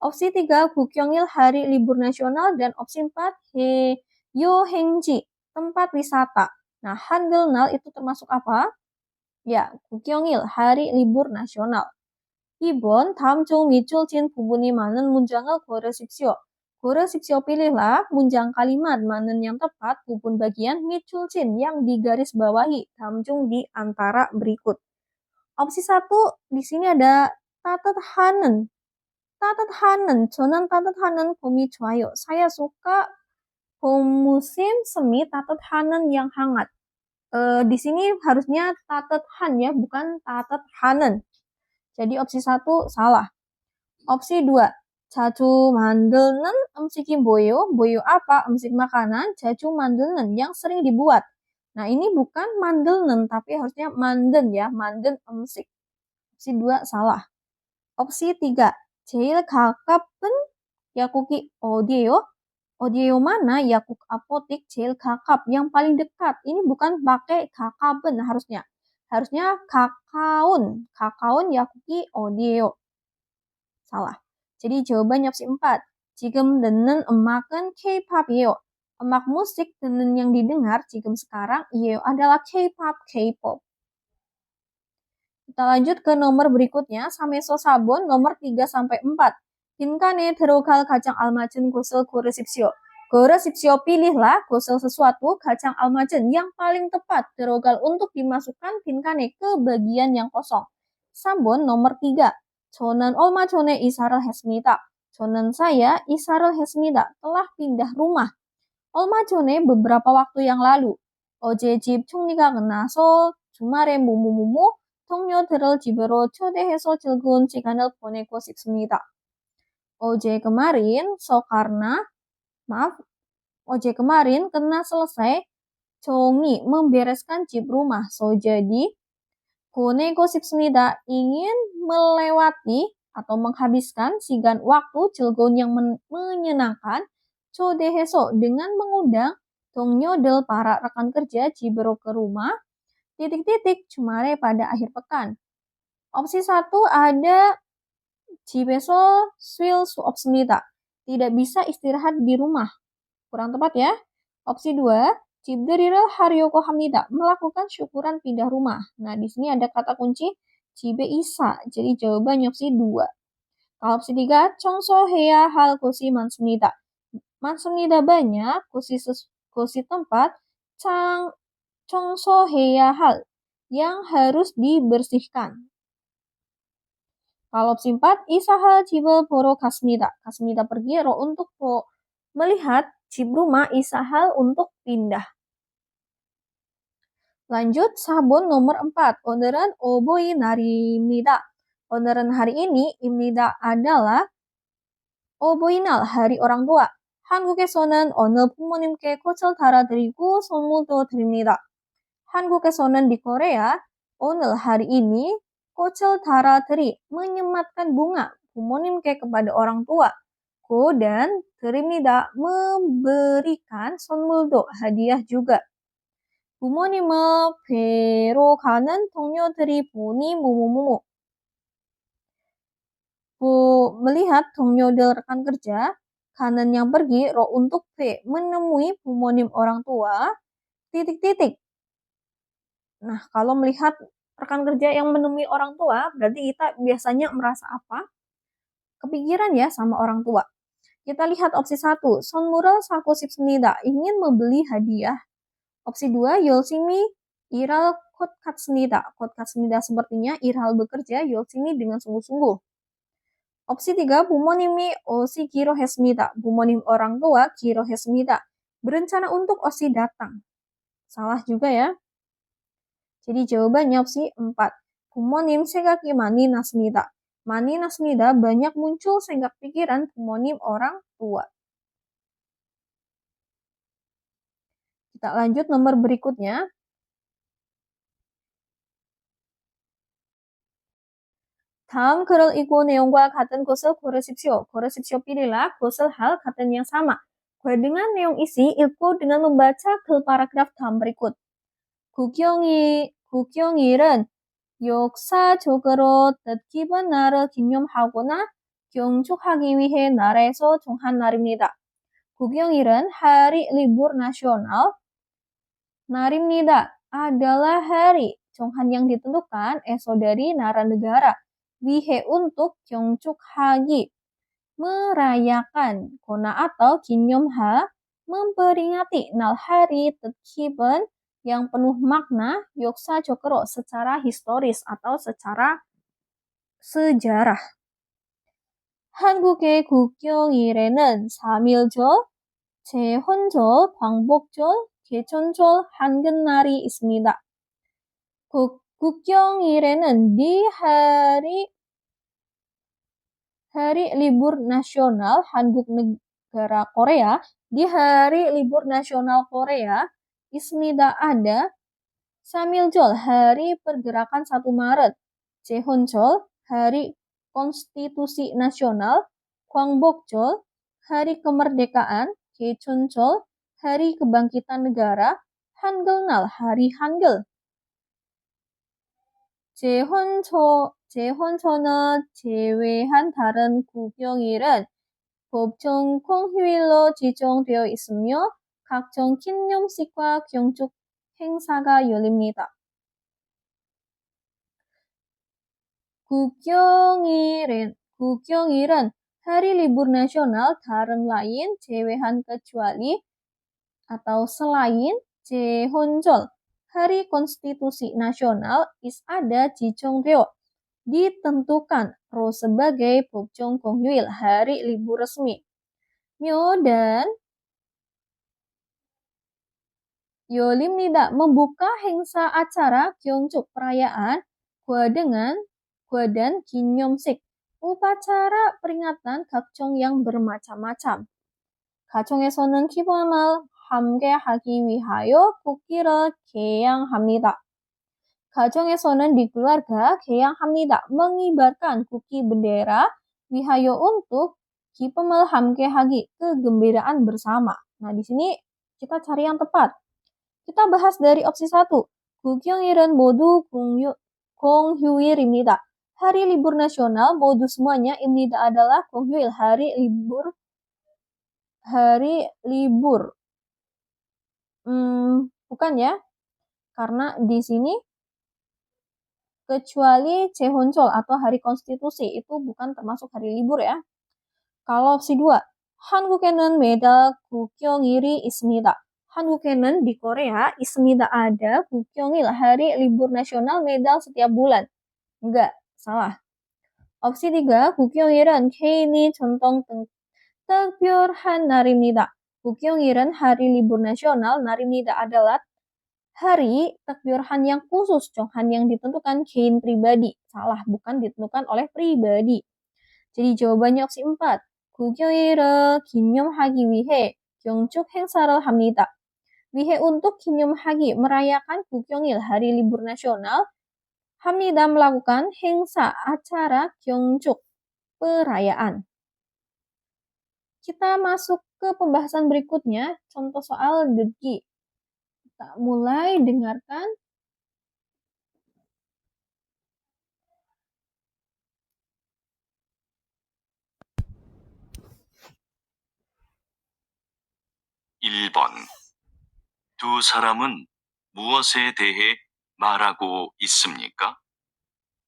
Opsi 3 Gukyongil, hari libur nasional. Dan opsi 4 Yohengji, tempat wisata. Nah, Hangulnal itu termasuk apa? Ya, Gukyongil, hari libur nasional. 2번, 다음 중 밑줄 친 부분이 많은 문장을 고르십시오. 고르십시오, pilihlah 문장 kalimat 많은 yang tepat, bu분 bagian 밑줄 친 yang digaris bawahi, dalam 중 di antara berikut. Opsi 1, di sini ada 따뜻하는. 따뜻하는, 저는 따뜻하는 봄이 좋아요. Saya suka musim semi 따뜻하는 yang hangat. Di sini harusnya 따뜻한 ya, bukan 따뜻하는. Jadi opsi 1 salah. Opsi 2, 자주 만드는 음식이 뭐예요? 뭐예요 apa? 음식 makanan. 자주 만드는 yang sering dibuat. Nah, ini bukan 만드는, tapi harusnya 만든 ya, 만든 음식. Opsi 2 salah. Opsi 3, 제일 가깝은 약국이 어디예요? 어디예요 mana? Yakuk apotik 제일 가깝, yang paling dekat. Ini bukan pakai 가깝은 harusnya. Harusnya 가까운. 가까운 약국이 어디예요? Salah. Jadi jawabannya opsi 4. 지금 듣는 음악은 K-pop이에요. 음악 musik 듣는 yang didengar 지금 sekarang iya adalah K-pop, K-pop. Kita lanjut ke nomor berikutnya, Sameso Sabon nomor 3 sampai 4. 빈칸에 들어갈 가장 알맞은 곳을 고르십시오. 고르십시오, pilihlah 곳을 sesuatu 가장 알맞은 yang paling tepat 들어갈 untuk dimasukkan 빈칸에 ke bagian yang kosong. 3번 nomor 3. 저는 얼마 전에 이사를 했습니다. 저는 saya 이사를 했습니다. telah pindah rumah. 얼마 전에 beberapa waktu yang lalu. 어제 집 총리가 끝나서 주말에 뭐뭐뭐뭐 동료들을 집으로 초대해서 즐거운 시간을 보내고 싶습니다. 어제 kemarin karena selesai 종이 membereskan jip rumah. So jadi 보내고 싶습니다, ingin melewati atau menghabiskan sigan waktu 즐거운 yang menyenangkan. 초대해서 dengan mengundang 동료들 para rekan kerja 집으로 ke rumah. 주말에 pada akhir pekan. Opsi 1 ada 집에서 쉴 수 없습니다. Tidak bisa istirahat di rumah. Kurang tepat ya. Opsi 2, 집들이를 하려고 합니다. Melakukan syukuran pindah rumah. Nah, di sini ada kata kunci 집에 이사. Jadi jawabannya opsi 2. Kalau opsi 3, 청소해야 할 곳이 많습니다. 많습니다 banyak, 곳이 tempat, 청소해야 할 yang harus dibersihkan. Kalau opsi 4, 이사할 집을 보러 갔습니다. 갔습니다 pergi, ro untuk melihat, 집 rumah, 이사할 untuk pindah. Lanjut, 4번 nomor 4. 오늘은 어버이날입니다. 오늘은 hari ini, 입니다 adalah 어버이날, hari orang tua. 한국에서는 어느 부모님께 꽃을 달아드리고 선물도 드립니다. 한국에서는 di Korea, 오늘 hari ini, 꽃을 달아드리, menyematkan bunga, 부모님께 kepada orang tua. Ko dan 드립니다, memberikan, 선물도, hadiah juga. 부모님을 뵈러 가는 동료들이 보니 뭐뭐뭐뭐. Melihat 동료들 rekan kerja, kanan yang pergi, ro untuk menemui bumonim orang tua, Nah, kalau melihat rekan kerja yang menemui orang tua, berarti kita biasanya merasa apa? Kepikiran ya sama orang tua. Kita lihat opsi 1, 선물을 사고 싶습니다. Ingin membeli hadiah. Opsi 2, 열심히 일할 것 같습니다. 것 같습니다 sepertinya 일할 bekerja, 열심히 dengan sungguh-sungguh. Opsi 3, 부모님이 오시기로 했습니다. 부모님 orang tua 기로 했습니다. Berencana untuk osi datang. Salah juga ya. Jadi jawabannya opsi 4. 부모님 생각이 많이 났습니다. 많이 났습니다, banyak muncul senggak pikiran 부모님 orang tua. Kita lanjut nomor berikutnya. 다음 글을 읽고 내용과 같은 것을 고르십시오. 고르십시오, pilihlah 곳을 hal 같은 yang sama. Dengan neong isi, 읽고 dengan membaca ke paragraf dalam berikut. 국경일은 역사적으로 뜻깊은 날을 기념하거나 경축하기 위해 나라에서 정한 날입니다. 국경일은 hari libur nasional. Nar입니다. Adalah hari 정한 yang ditentukan esok dari nara negara. Wihe untuk 경축하기 merayakan. Kona atau 기념하 memperingati nal hari 뜻깊은 yang penuh makna 역사적으로 secara historis atau secara sejarah. 한국의 국경일에는 3.1절, 제헌절, 광복절, 개천절, 한글날이 있습니다. 국경일에는 di hari libur nasional Hangguk negara Korea, di hari libur nasional Korea, 있습니다 ada 3.1절 hari pergerakan 1 Maret, 제헌절 hari konstitusi nasional, 광복절 hari kemerdekaan, 개천절 hari kebangkitan negara, 한글날 hari Hangul. 제헌절을 제외한 다른 국경일은 법정 공휴일로 지정되어 있으며 각종 기념식과 경축 행사가 열립니다. 국경일은 hari libur nasional daerah lain 제외한 kecuali atau selain 제헌절 hari konstitusi nasional ada 지정되어 ditentukan sebagai 법정 공휴일 hari libur resmi. Dan 열립니다. membuka 행사 acara 경축 perayaan dan 기념식 upacara peringatan 각종 yang bermacam-macam. 가정에서는 기쁨을 함께하기 위하여 국기를 개양합니다. 가정에서는 di keluarga 개양합니다. mengibarkan kuki bendera wihayo untuk 기쁨을 함께하기 kegembiraan bersama. Nah, di sini kita cari yang tepat. Kita bahas dari opsi 1. 국경일은 모두 공휴일입니다. Hari libur nasional modu semuanya ibnida adalah 공휴일 hari libur. Bukan ya? Karena di sini kecuali 제헌절 atau hari konstitusi itu bukan termasuk hari libur ya. Kalau opsi 2, 한국에는 매달 국경일이 있습니다. 한국에는 di Korea 있습니다 ada 국경일 hari libur nasional medal setiap bulan. Enggak, salah. opsi 3, 국경일은 개인이 전통 특별한 날입니다. 국경일은 hari libur nasional 날입니다 adalah hari takbiran yang khusus, 정한 yang ditentukan 개인 pribadi. Salah, bukan ditentukan oleh pribadi. Jadi jawabannya opsi 4. 국경일을 기념하기 위해 경축 행사를 합니다. 위해 untuk 기념하기 merayakan 국경일 hari libur nasional 합니다 melakukan 행사 acara 경축 perayaan. Kita masuk ke pembahasan berikutnya, contoh soal dedgi. Kita mulai dengarkan. (1번) 두 사람은 무엇에 대해 말하고 있습니까?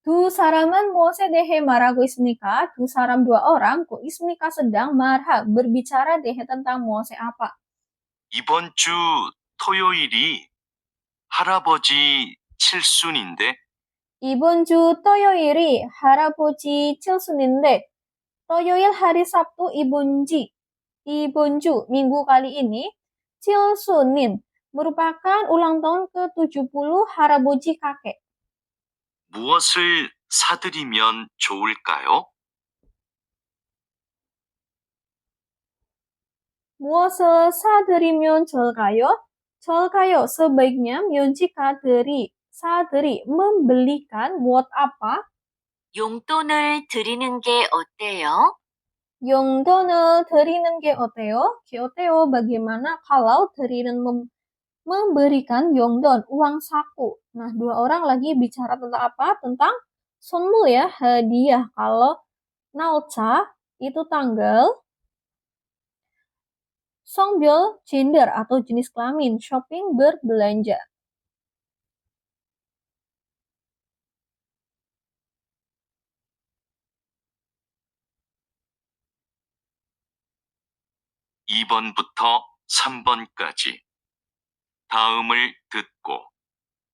두 사람은 무엇에 대해 말하고 있습니까? 두 사람 dua orang, kok ismika sedang marha, berbicara deh tentang muose apa? 이번 주 토요일이 할아버지 칠순인데 이번 주 토요일이 할아버지 칠순인데, 토요일 hari Sabtu 이번 주 minggu kali ini, 칠순인 merupakan ulang tahun ke-70 할아버지 kakek. 무엇을 사드리면 좋을까요? 무엇을 사드리면 좋을까요? 좋을까요? sebaiknya jika 사드리 membelikan muat apa? 용돈을 드리는 게 어때요? 용돈을 드리는 게 어때요? bagaimana kalau memberikan yongdon, uang saku. Nah, dua orang lagi bicara tentang apa? Tentang 선물 ya, hadiah. Kalau 날짜 itu tanggal, 성별, gender atau jenis kelamin, shopping, berbelanja. (2번부터 3번까지) 다음을 듣고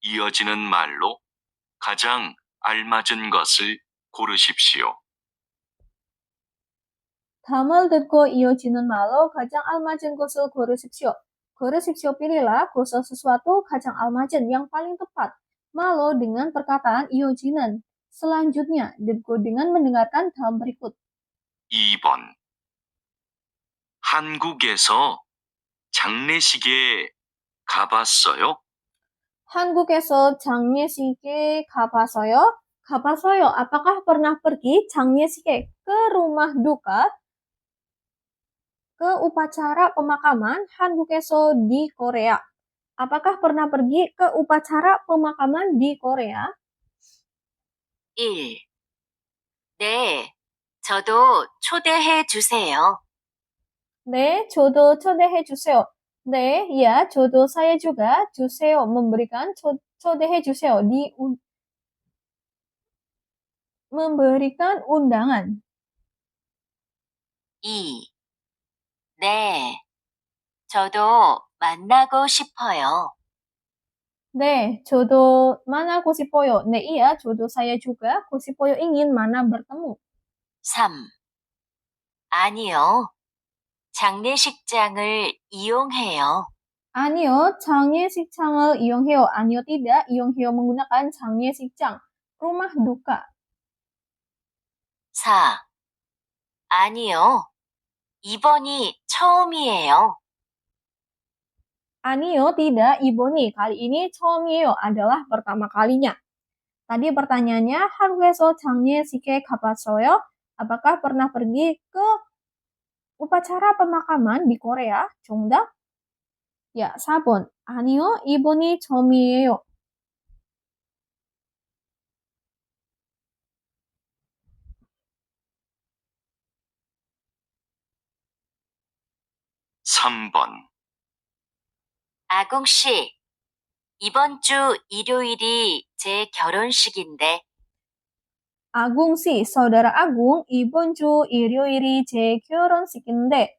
이어지는 말로 가장 알맞은 것을 고르십시오. 다음을 듣고 이어지는 말로 가장 알맞은 것을 고르십시오. 고르십시오, pilihlah, khusus sesuatu 가장 알맞은, yang paling tepat. Malo dengan perkataan 이어지는. Selanjutnya, 듣고 dengan mendengarkan dalam berikut. 2번. 한국에서 장례식에 가봤어요? 한국에서 장례식에 가봤어요? 가봤어요. Apakah pernah pergi 장례식에, ke rumah duka, ke upacara pemakaman 한국에서 di Korea? Apakah pernah pergi ke upacara pemakaman di Korea? 1. 네, 저도 초대해 주세요. 네, 저도 초대해 주세요. 네, ya, 저도 saya juga, 주세요, memberikan, 초대해 주세요, memberikan undangan. 2. 네, 저도 만나고 싶어요. 네, 저도 만나고 싶어요. 네, iya, 저도 saya juga, 싶어요, ingin, mana, bertemu. 3. 아니요, 장례식장을 이용해요. 아니요, 장례식장을 이용해요. 아니요, tidak, 이용해요, menggunakan 장례식장, rumah duka. 4. 아니요, 이번이 처음이에요. Anio, tidak, Iboni. Kali ini 처음이에요, adalah pertama kalinya. Tadi pertanyaannya, 한국에서 장례식에 가봤어요? Apakah pernah pergi ke upacara pemakaman di Korea? 정답? Ya, 4번. 아니요, 이번이 처음이에요. 3번. 아궁 씨, 이번 주 일요일이 제 결혼식인데 Agung sih, saudara Agung, 이번 주 일요일이 제 결혼식인데,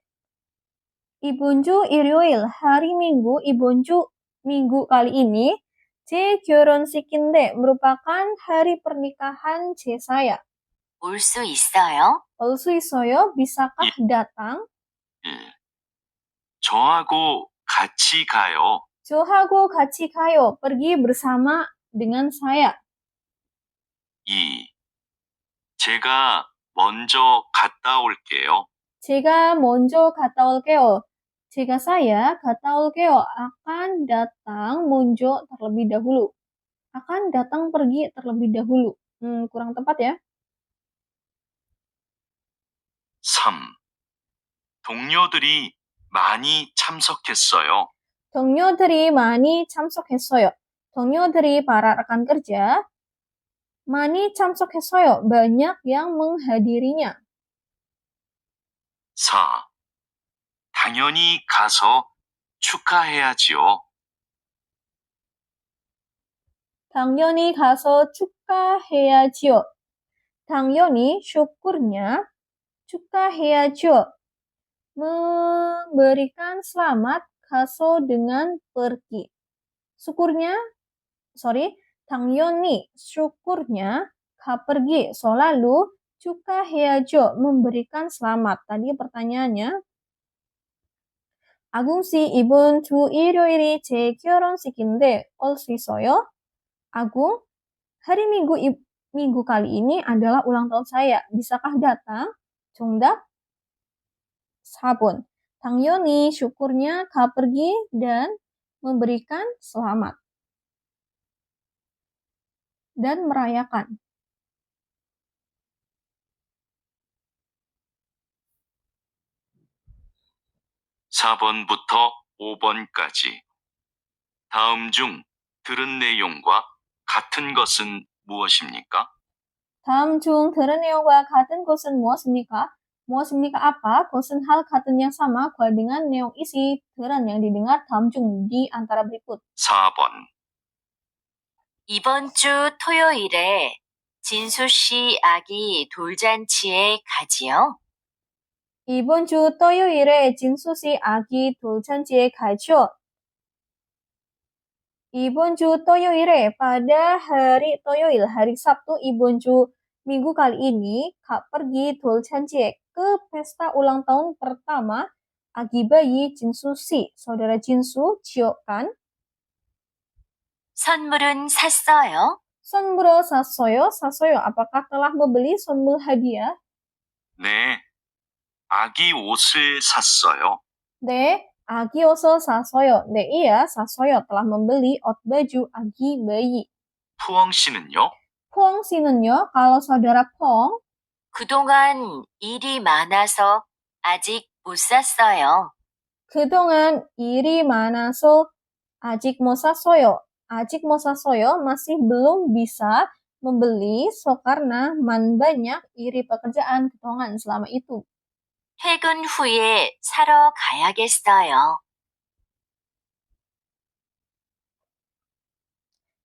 이번 주 일요일, hari Minggu, 이번 주 minggu kali ini, 제 결혼식인데 merupakan hari pernikahan C saya. 올 수 있어요? 올 수 있어요? bisakah datang? 1. 저하고 같이 가요. 저하고 같이 가요. pergi bersama dengan saya. 2. 제가 먼저 갔다 올게요. 제가 먼저 갔다 올게요. saya 갔다 올게요. akan datang 먼저 terlebih dahulu. akan datang pergi terlebih dahulu. Kurang tepat ya. 3. 동료들이 많이 참석했어요. 동료들이 많이 참석했어요. 동료들이 para rekan kerja 많이 참석했어요. banyak yang menghadirinya. 4. 당연히 가서 축하해야지요. 당연히 가서 축하해야지요. 당연히 syukurnya, 축하해야죠. memberikan selamat, 가서 dengan pergi. 당연히, syukurnya, ka pergi, so lalu, 축하해야죠, memberikan selamat. Tadi pertanyaannya, 아궁 씨, 이번 주 일요일이 제 결혼식인데 올 수 있어요? Agung, hari minggu kali ini adalah ulang tahun saya. Bisakah datang? 정답 4번. 당연히, syukurnya, ka pergi, dan memberikan selamat. Dan merayakan. 4번부터 5번까지 다음 중 들은 내용과 같은 것은 무엇입니까? 다음 중 들은 내용과 같은 것은 무엇입니까? 무엇입니까 apa? 것은 hal 같은 yang sama dengan neong isi 들은 yang didengar dalam 중 di antara berikut. 4번. 이번 주 토요일에 진수 씨 아기 돌잔치에 가지요? 이번 주 토요일에 진수 씨 아기 돌잔치에 가죠. 이번 주 토요일에 pada hari toyoil, hari Sabtu 이번 주 minggu kali ini Kak pergi 돌잔치에 ke pesta ulang tahun pertama agi bayi Jinsu si, saudara Jinsu, Cio kan? 선물은 샀어요? 선물을 샀어요? 샀어요. Apakah telah membeli 선물 hadiah? 네. 아기 옷을 샀어요. 네, 아기 옷을 샀어요. 네, iya, 샀어요. telah membeli 옷 baju agi bayi. 푸엉 씨는요? Pong 씨는요? Kalau saudara Pong, 그동안 일이 많아서 아직 못 샀어요. 그동안 일이 많아서 아직 못 샀어요. 아직 못 샀어요. Masih belum bisa membeli so karena banyak iri pekerjaan keuangan selama itu. 퇴근 후에 사러 가야겠어요.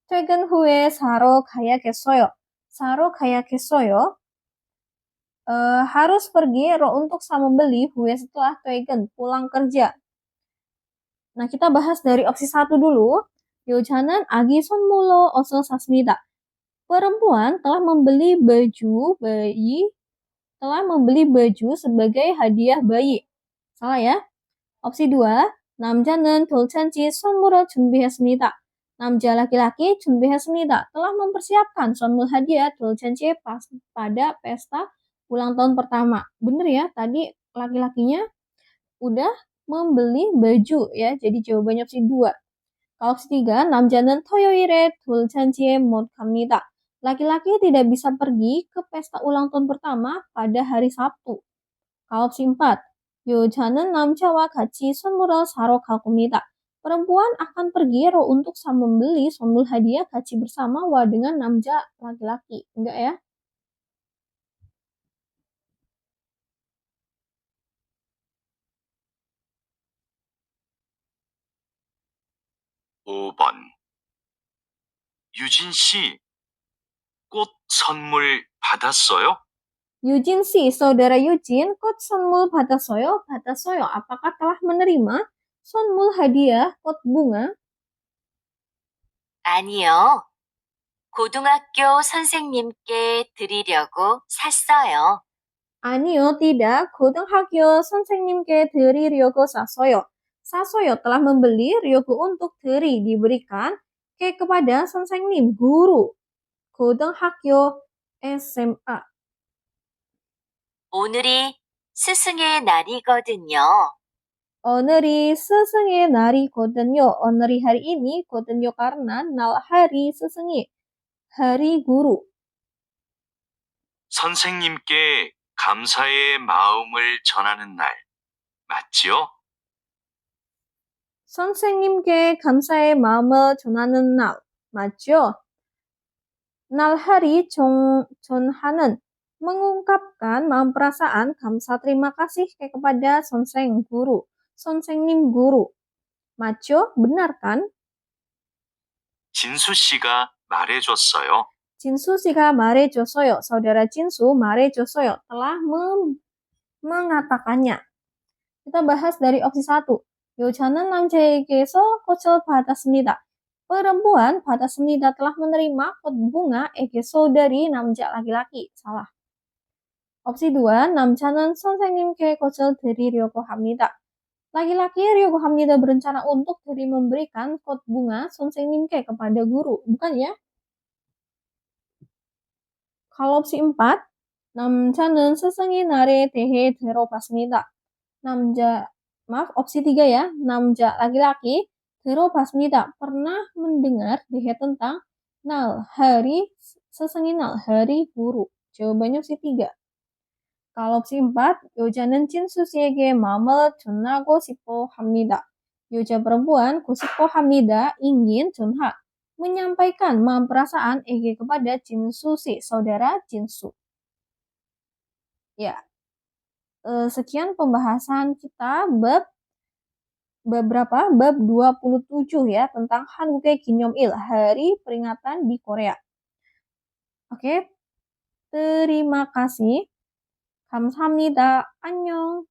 퇴근 후에 사러 가야겠어요. 사러 가야겠어요. Harus pergi untuk membeli 후에 setelah 퇴근, pulang kerja. Nah, kita bahas dari opsi 1 dulu. 여자는 아기 선물로 옷을 샀습니다. Perempuan telah membeli baju sebagai hadiah bayi. Salah ya? Opsi 2, 남자는 돌잔치 선물을 준비했습니다. 남자 laki-laki 준비했습니다. Telah mempersiapkan 선물 hadiah 돌잔치 pada pesta ulang tahun pertama. Bener ya, tadi laki-lakinya udah membeli baju ya. Jadi jawabannya opsi 2. Kalau opsi 3, 남자는 토요일에 돌잔치에 못 갑니다. Laki-laki tidak bisa pergi ke pesta ulang tahun pertama pada hari Sabtu. Kalau opsi 4, 여자는 남자와 같이 선물을 사러 갈 겁니다. Perempuan akan pergi untuk membeli 선물 hadiah 같이 bersama dengan 남자 laki-laki. Enggak ya? (5번) 유진 씨, 꽃 선물 받았어요? Eugene si, saudara Eugene, kot 선물 받았어요? 받았어요. Apakah telah menerima 선물 hadiah pot bunga? 아니요. 고등학교 선생님께 드리려고 샀어요. 아니요, tidak. 고등학교 선생님께 드리려고 샀어요. 샀어요 telah membeli, ryogo untuk diri diberikan kepada 선생님, guru. 고등학교 SMA. 오늘이 스승의 날이거든요. 오늘이 스승의 날이거든요. 오늘이 hari ini, 거든요 karena 날 hari 스승이, hari guru. 선생님께 감사의 마음을 전하는 날, 맞지요? 선생님께 감사의 마음을 전하는 날, 맞죠? 날 hari 전하는, mengungkapkan maam perasaan 감사 terima kasih kepada 선생 guru, 선생님 guru. 맞죠? benar kan? 진수 씨가 말해줬어요. 진수 씨가 말해줬어요. saudara Jinsu 말해줬어요. telah mengatakannya. Kita bahas dari opsi 1. 여자는 남자에게서 꽃을 받았습니다. Perempuan 받았습니다. telah menerima pot bunga 에게소 dari 남자 laki-laki. Salah. opsi 2. 남자는 선생님께 꽃을 드리려고 합니다. Laki-laki ryogo 합니다 berencana untuk memberikan pot bunga 선생님께 kepada guru. Bukan ya? Kalau opsi 4. 남자는 스승의 날에 대해 들어봤습니다. opsi 3 ya. 남자 laki-laki 들어봤습니다. Pernah mendengar tentang 날, hari, 스승의 날, hari guru. Jawabannya opsi 3. Kalau opsi 4, 여자는 진수 씨에게 마음을 전하고 싶어 합니다. Yuja perempuan kusiko hamnida ingin Junha menyampaikan perasaan Ege kepada Jinsu si saudara Jinsu. Ya, sekian pembahasan kita bab berapa? Bab 27 ya, tentang Hangukge Kinyom-il, hari peringatan di Korea. Oke, terima kasih. 감사합니다. 안녕.